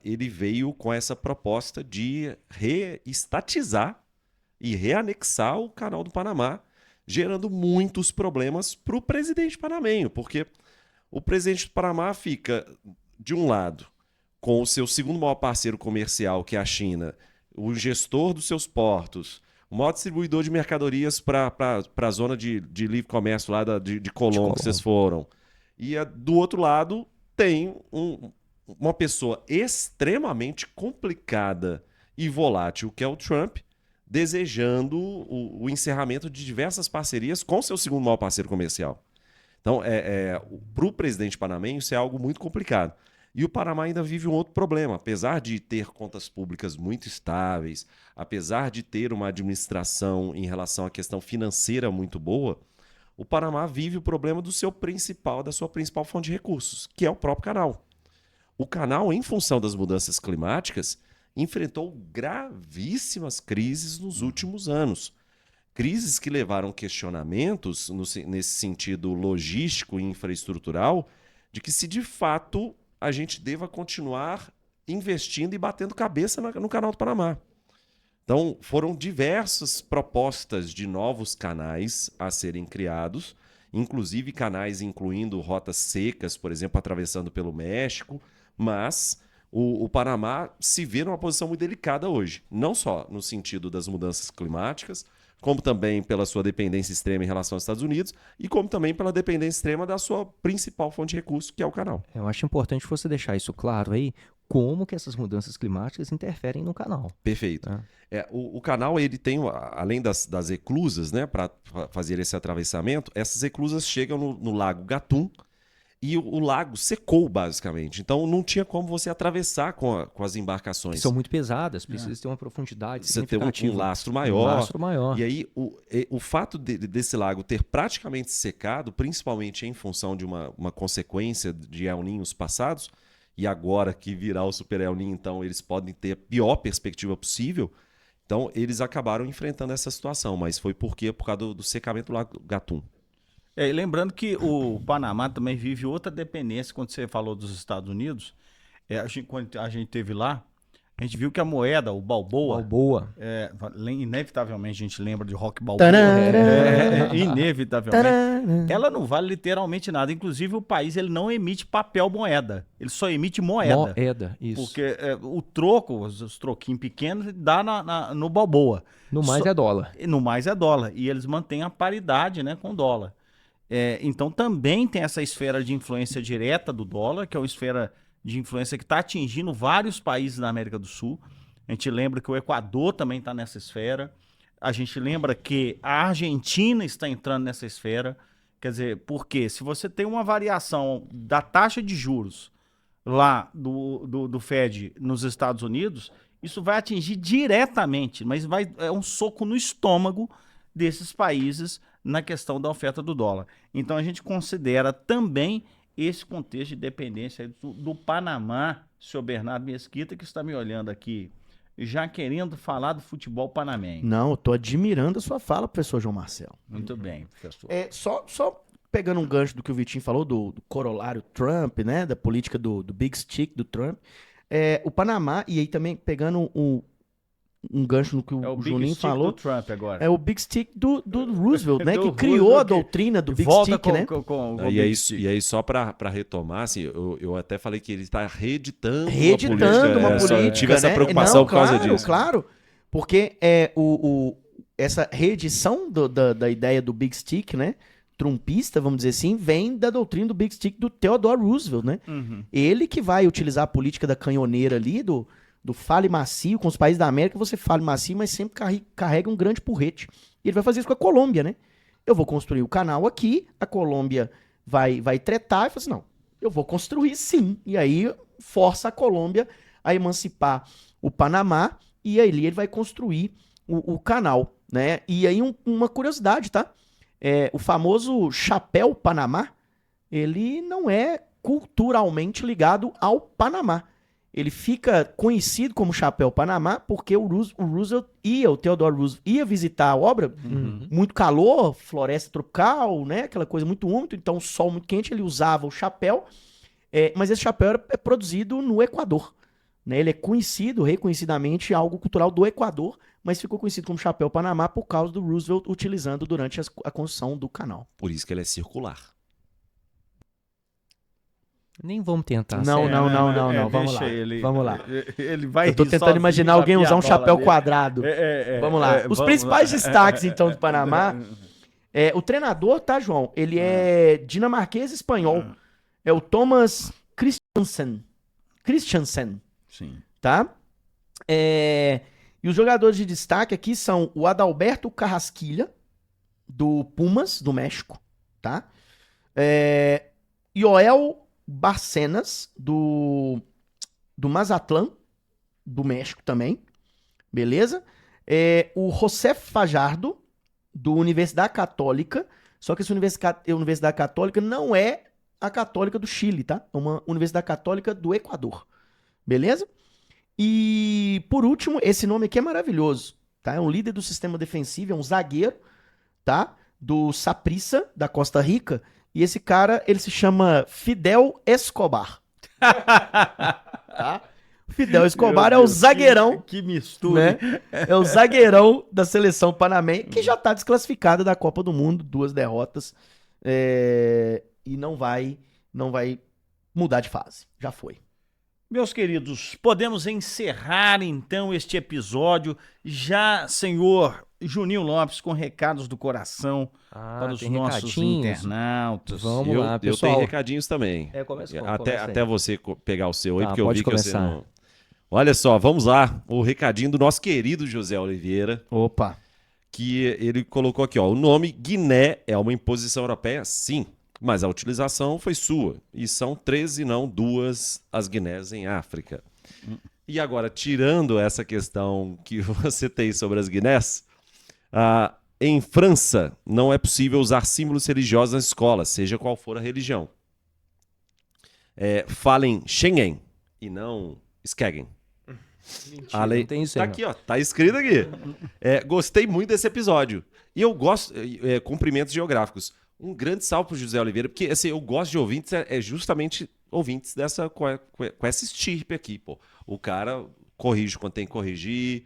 ele veio com essa proposta de reestatizar e reanexar o Canal do Panamá, gerando muitos problemas para o presidente panamenho, porque o presidente do Panamá fica, de um lado, com o seu segundo maior parceiro comercial, que é a China, o gestor dos seus portos, o maior distribuidor de mercadorias para a zona de livre comércio lá de Colón, que vocês foram. E do outro lado tem uma pessoa extremamente complicada e volátil, que é o Trump, desejando o encerramento de diversas parcerias com seu segundo maior parceiro comercial. Então, para o presidente panamenho, isso é algo muito complicado. E o Panamá ainda vive um outro problema. Apesar de ter contas públicas muito estáveis, apesar de ter uma administração em relação à questão financeira muito boa, o Panamá vive o problema da sua principal fonte de recursos, que é o próprio canal. O canal, em função das mudanças climáticas, enfrentou gravíssimas crises nos últimos anos. Crises que levaram questionamentos, nesse sentido logístico e infraestrutural, de que se de fato a gente deva continuar investindo e batendo cabeça no Canal do Panamá. Então, foram diversas propostas de novos canais a serem criados, inclusive canais incluindo rotas secas, por exemplo, atravessando pelo México, mas o Panamá se vê numa posição muito delicada hoje, não só no sentido das mudanças climáticas, como também pela sua dependência extrema em relação aos Estados Unidos e como também pela dependência extrema da sua principal fonte de recurso, que é o canal. Eu acho importante você deixar isso claro aí, como que essas mudanças climáticas interferem no canal. Perfeito. O canal, ele tem, além das eclusas, né, para fazer esse atravessamento, essas eclusas chegam no Lago Gatun, e o lago secou, basicamente. Então, não tinha como você atravessar com as embarcações. Que são muito pesadas, precisa ter uma profundidade significativa. Você tem um lastro maior. Um lastro maior. E aí, o fato desse lago ter praticamente secado, principalmente em função de uma consequência de El Niños passados, e agora que virá o Super El Niño, então, eles podem ter a pior perspectiva possível. Então, eles acabaram enfrentando essa situação, mas foi por causa do secamento do Lago Gatun. E lembrando que o Panamá também vive outra dependência. Quando você falou dos Estados Unidos, quando a gente esteve lá, a gente viu que a moeda, o Balboa, inevitavelmente a gente lembra de Rock Balboa, inevitavelmente, ela não vale literalmente nada. Inclusive o país ele não emite papel moeda, ele só emite moeda. Moeda, isso. Porque o troco, os troquinhos pequenos, dá no Balboa. No mais é dólar. No mais é dólar. E eles mantêm a paridade, né, com o dólar. Então também tem essa esfera de influência direta do dólar, que é uma esfera de influência que está atingindo vários países da América do Sul. A gente lembra que o Equador também está nessa esfera. A gente lembra que a Argentina está entrando nessa esfera. Quer dizer, porque se você tem uma variação da taxa de juros lá do Fed nos Estados Unidos, isso vai atingir diretamente, mas é um soco no estômago desses países na questão da oferta do dólar. Então a gente considera também esse contexto de dependência do Panamá, senhor Bernardo Mesquita, que está me olhando aqui, já querendo falar do futebol panamenho. Não, eu tô admirando a sua fala, professor João Marcelo. Muito bem, professor. Só pegando um gancho do que o Vitinho falou, do corolário Trump, né, da política do Big Stick do Trump, o Panamá, e aí também pegando um gancho no que o Juninho falou. Do Trump agora. É o Big Stick do Roosevelt, né? Que criou a doutrina do Big Stick, né? E aí, só para retomar, assim, eu até falei que ele está reeditando uma política, eu tive essa preocupação por causa disso. Claro, Porque essa reedição da ideia do Big Stick, né? Trumpista, vamos dizer assim, vem da doutrina do Big Stick do Theodore Roosevelt, né? Ele que vai utilizar a política da canhoneira ali, do fale macio, com os países da América, você fale macio, mas sempre carrega um grande porrete. E ele vai fazer isso com a Colômbia, né? Eu vou construir o canal aqui, a Colômbia vai tretar e fala assim, não, eu vou construir sim. E aí força a Colômbia a emancipar o Panamá e aí ele vai construir o canal, né? E aí uma curiosidade, tá? O famoso chapéu Panamá, ele não é culturalmente ligado ao Panamá. Ele fica conhecido como chapéu Panamá porque o Theodore Roosevelt ia visitar a obra, muito calor, floresta tropical, né? Aquela coisa muito úmida, então sol muito quente, ele usava o chapéu, mas esse chapéu é produzido no Equador. Né? Ele é conhecido, reconhecidamente, algo cultural do Equador, mas ficou conhecido como chapéu Panamá por causa do Roosevelt utilizando durante a construção do canal. Por isso que ele é circular. Nem vamos tentar. Não. Vamos deixa lá. ele. Vamos lá. Ele vai Eu tô tentando imaginar alguém usar um chapéu quadrado. Vamos lá. Os principais destaques, então, do Panamá. O treinador, tá, João? Ele é dinamarquês espanhol. É o Thomas Christiansen. Sim. Tá? E os jogadores de destaque aqui são o Adalberto Carrasquilha, do Pumas, do México. Tá? Yoel Barcenas, do Mazatlán, do México também. Beleza? O José Fajardo, do Universidade Católica. Só que essa Universidade Católica não é a Católica do Chile, tá? É uma Universidade Católica do Equador. Beleza? E, por último, esse nome aqui é maravilhoso, tá? É um líder do sistema defensivo, é um zagueiro, tá? Do Saprissa, da Costa Rica. E esse cara, ele se chama Fidel Escobar. Tá? Fidel Escobar é o zagueirão. Que mistura. Né? É o zagueirão da seleção panamenha, que já tá desclassificada da Copa do Mundo, 2 derrotas. E não vai mudar de fase. Já foi. Meus queridos, podemos encerrar então este episódio já, senhor Juninho Lopes, com recados do coração para os nossos internautas. Vamos lá, pessoal. Eu tenho recadinhos também. Começa até você pegar o seu aí, porque eu pode vi começar. que você não... Olha só, vamos lá. O recadinho do nosso querido José Oliveira. Opa. Que ele colocou aqui, ó. O nome Guiné é uma imposição europeia? Sim. Mas a utilização foi sua. E são 13 e não 2 as Guinés em África. E agora, tirando essa questão que você tem sobre as Guinés, em França não é possível usar símbolos religiosos nas escolas, seja qual for a religião. Falem Schengen e não Skegen. Mentira, não tem isso aí, tá aqui, ó. Tá escrito aqui. Gostei muito desse episódio. E eu gosto... cumprimentos geográficos. Um grande salve pro José Oliveira, porque assim, eu gosto de ouvintes, justamente ouvintes com essa estirpe aqui, pô. O cara corrige quando tem que corrigir,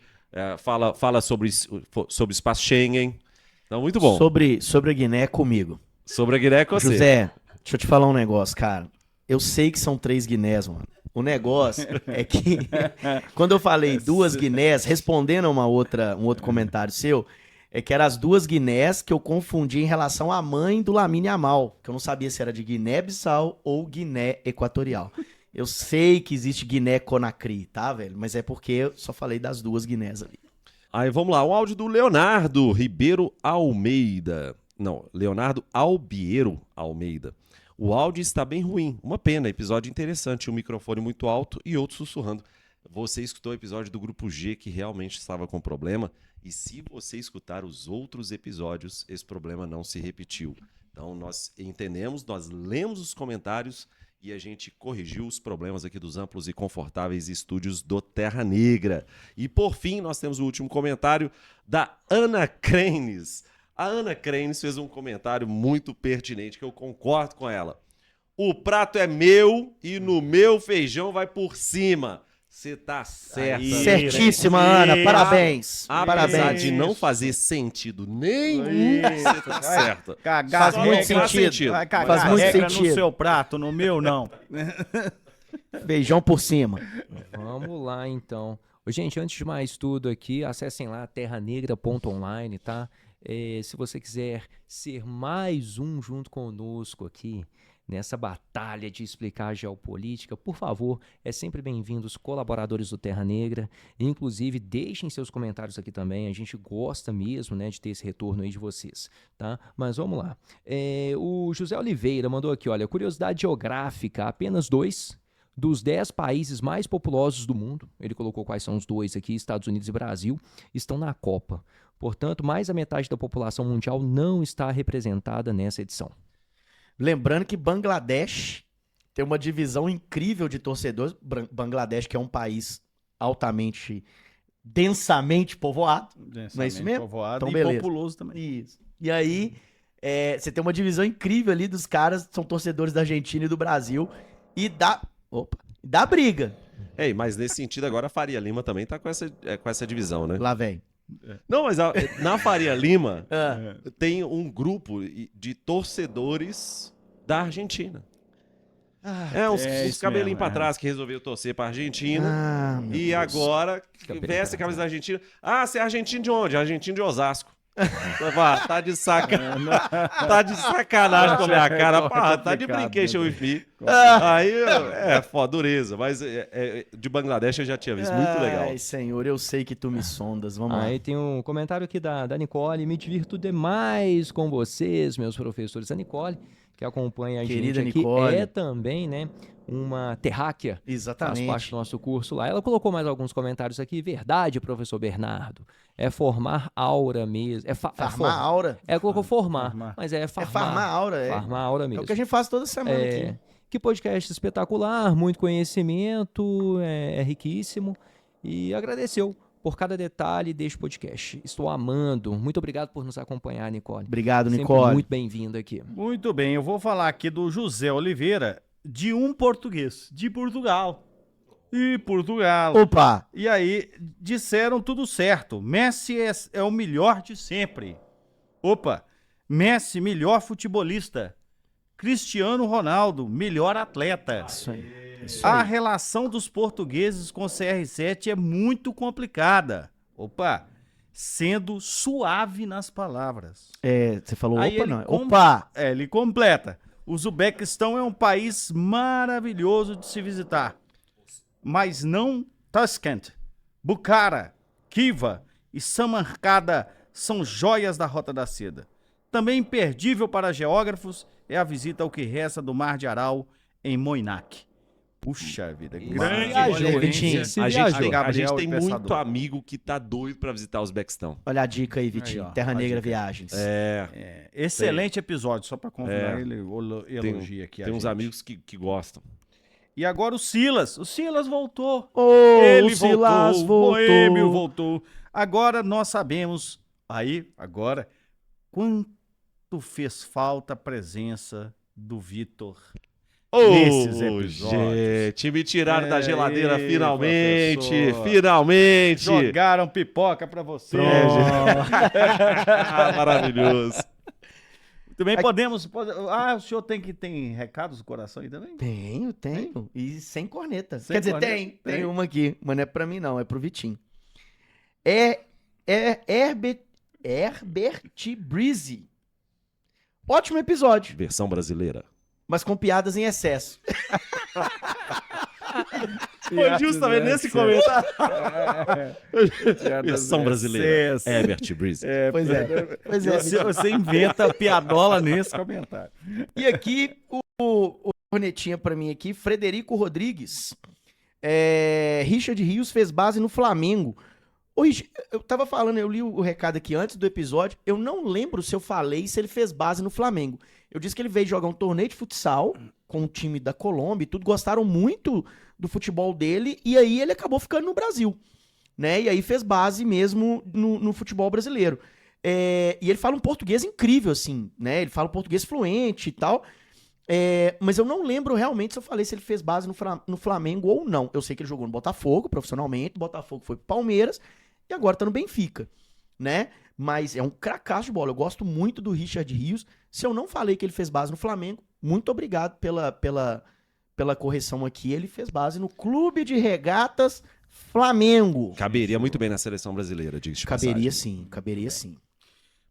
fala sobre o espaço Schengen. Então, muito bom. Sobre a Guiné comigo. Sobre a Guiné é com você. José, deixa eu te falar um negócio, cara. Eu sei que são 3 Guinés, mano. O negócio é que quando eu falei 2 Guinés, respondendo a um outro comentário seu, é que eram as 2 Guinés que eu confundi em relação à mãe do Lamine Yamal, que eu não sabia se era de Guiné-Bissau ou Guiné Equatorial. Eu sei que existe Guiné-Conakry, tá, velho? Mas é porque eu só falei das 2 Guinés ali. Aí vamos lá, um áudio do Leonardo Ribeiro Almeida. Não, Leonardo Albiero Almeida. O áudio está bem ruim, uma pena, episódio interessante, um microfone muito alto e outro sussurrando. Você escutou o episódio do Grupo G que realmente estava com problema, e se você escutar os outros episódios, esse problema não se repetiu. Então nós entendemos, nós lemos os comentários e a gente corrigiu os problemas aqui dos amplos e confortáveis estúdios do Terra Negra. E por fim, nós temos o último comentário da Ana Crenes. A Ana Crenes fez um comentário muito pertinente, que eu concordo com ela. O prato é meu e no meu feijão vai por cima. Você tá certa. Certíssima, Ana. Parabéns. Apesar Parabéns. de não fazer sentido nenhum, você tá certa. Faz muito sentido. Vai cagar Faz muito regra sentido. no seu prato, no meu não. Feijão por cima. Vamos lá, então. Ô, gente, antes de mais tudo aqui, acessem lá terranegra.online, tá? Se você quiser ser mais um junto conosco aqui, nessa batalha de explicar a geopolítica, por favor, é sempre bem-vindo os colaboradores do Terra Negra. Inclusive, deixem seus comentários aqui também. A gente gosta mesmo, né, de ter esse retorno aí de vocês, tá? Mas vamos lá. O José Oliveira mandou aqui, olha, curiosidade geográfica, apenas 2 dos 10 países mais populosos do mundo, ele colocou quais são os 2 aqui, Estados Unidos e Brasil, estão na Copa. Portanto, mais da metade da população mundial não está representada nessa edição. Lembrando que Bangladesh tem uma divisão incrível de torcedores. Bangladesh, que é um país altamente, densamente povoado. Não é isso mesmo? Povoado Então, e beleza. populoso também. Isso. E aí, você tem uma divisão incrível ali dos caras, são torcedores da Argentina e do Brasil. E dá briga. Mas nesse sentido agora a Faria Lima também tá com essa divisão, né? Lá vem. Não, mas na Faria Lima tem um grupo de torcedores da Argentina. Uns cabelinhos pra trás que resolveu torcer pra Argentina. E agora veste a camisa da Argentina. Ah, você é argentino de onde? Argentino de Osasco. Tá de sacanagem. Tá de sacanagem com a minha cara. Pá, tá de brincation with me. Aí foda, dureza. Mas de Bangladesh eu já tinha visto. Muito legal. Ai, senhor, eu sei que tu me sondas. Vamos lá. Aí tem um comentário aqui da Nicole. Me divirto demais com vocês, meus professores. A Nicole, que acompanha a Querida gente aqui, Nicole. é também, né, uma terráquea. Exatamente. Faz parte do nosso curso lá. Ela colocou mais alguns comentários aqui. Verdade, professor Bernardo. É formar aura mesmo. Farmar aura. Colocou formar, mas é farmar. É farmar aura, Farmar aura É mesmo. o que a gente faz toda semana aqui. Que podcast espetacular, muito conhecimento, é riquíssimo. E agradeceu por cada detalhe deste podcast. Estou amando. Muito obrigado por nos acompanhar, Nicole. Obrigado, Sempre Nicole. muito bem-vindo aqui. Muito bem, eu vou falar aqui do José Oliveira, de um português, de Portugal. E Portugal. Opa! E aí, disseram tudo certo. Messi é o melhor de sempre. Opa! Messi, melhor futebolista. Cristiano Ronaldo, melhor atleta. Isso aí. A relação dos portugueses com o CR7 é muito complicada. Opa! Sendo suave nas palavras. Você falou Aí opa, ele não. Opa! Ele completa. O Uzbequistão é um país maravilhoso de se visitar. Mas não Tashkent, Bukhara, Khiva e Samarcanda são joias da Rota da Seda. Também imperdível para geógrafos é a visita ao que resta do Mar de Aral em Moinac. Puxa vida, grande Viajou, Vitinho. referência. A gente tem e Pensador. muito amigo que tá doido pra visitar os Uzbequistão. Olha a dica aí, Vitinho. Aí, ó, Terra a Negra dica. Viagens. Excelente episódio, só para confirmar, ele elogia aqui a Tem uns gente. amigos que gostam. E agora o Silas voltou. O Ele Silas voltou, voltou. o Boêmio voltou. Agora nós sabemos, quanto fez falta a presença do Vitor nesses episódios. Gente, me tiraram da geladeira Aí, finalmente. professor. Finalmente. Jogaram pipoca pra você. Maravilhoso. Muito bem, podemos... o senhor tem recados do coração aí também? Tenho. E sem corneta. Sem Quer dizer, corneta? tem uma aqui, mas não é pra mim não, é pro Vitinho. Herbert Breezy. Ótimo episódio, Versão brasileira. mas com piadas em excesso. Foi justamente nesse comentário. Versão brasileira. Excesso. Herbert Breezy. Pois é. Você inventa piadola nesse comentário. E aqui, o cornetinha pra mim aqui, Frederico Rodrigues. Richard Rios fez base no Flamengo. Ô, Richard, eu tava falando, eu li o recado aqui antes do episódio, eu não lembro se eu falei se ele fez base no Flamengo. Eu disse que ele veio jogar um torneio de futsal com o time da Colômbia e tudo, gostaram muito do futebol dele, e aí ele acabou ficando no Brasil, né? E aí fez base mesmo no futebol brasileiro. E ele fala um português incrível, assim, né? Ele fala um português fluente e tal. Mas eu não lembro realmente se eu falei se ele fez base no Flamengo ou não. Eu sei que ele jogou no Botafogo profissionalmente, o Botafogo foi pro Palmeiras e agora tá no Benfica, né? Mas é um cracaço de bola. Eu gosto muito do Richard Rios. Se eu não falei que ele fez base no Flamengo, muito obrigado pela correção aqui. Ele fez base no Clube de Regatas Flamengo. Caberia muito bem na seleção brasileira, diga-se de Caberia passagem. sim, caberia sim.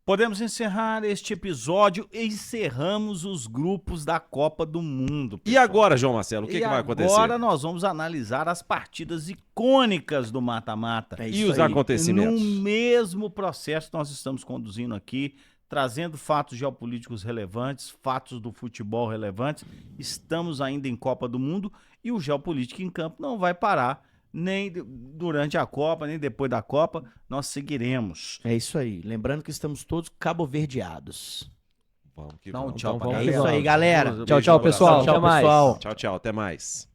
Podemos encerrar este episódio. Encerramos os grupos da Copa do Mundo. E agora, João Marcelo, o que vai acontecer? Agora nós vamos analisar as partidas icônicas do mata-mata. É E isso os aí. acontecimentos? No mesmo processo que nós estamos conduzindo aqui, trazendo fatos geopolíticos relevantes, fatos do futebol relevantes. Estamos ainda em Copa do Mundo e o Geopolítica em Campo não vai parar nem durante a Copa, nem depois da Copa. Nós seguiremos. É isso aí. Lembrando que estamos todos cabo-verdeados. Vamos que Dá um vamos. tchau Então pra vamos É galera. isso aí, galera. Tchau, tchau, pessoal. Tchau, Até mais. pessoal. Tchau, tchau. Até mais.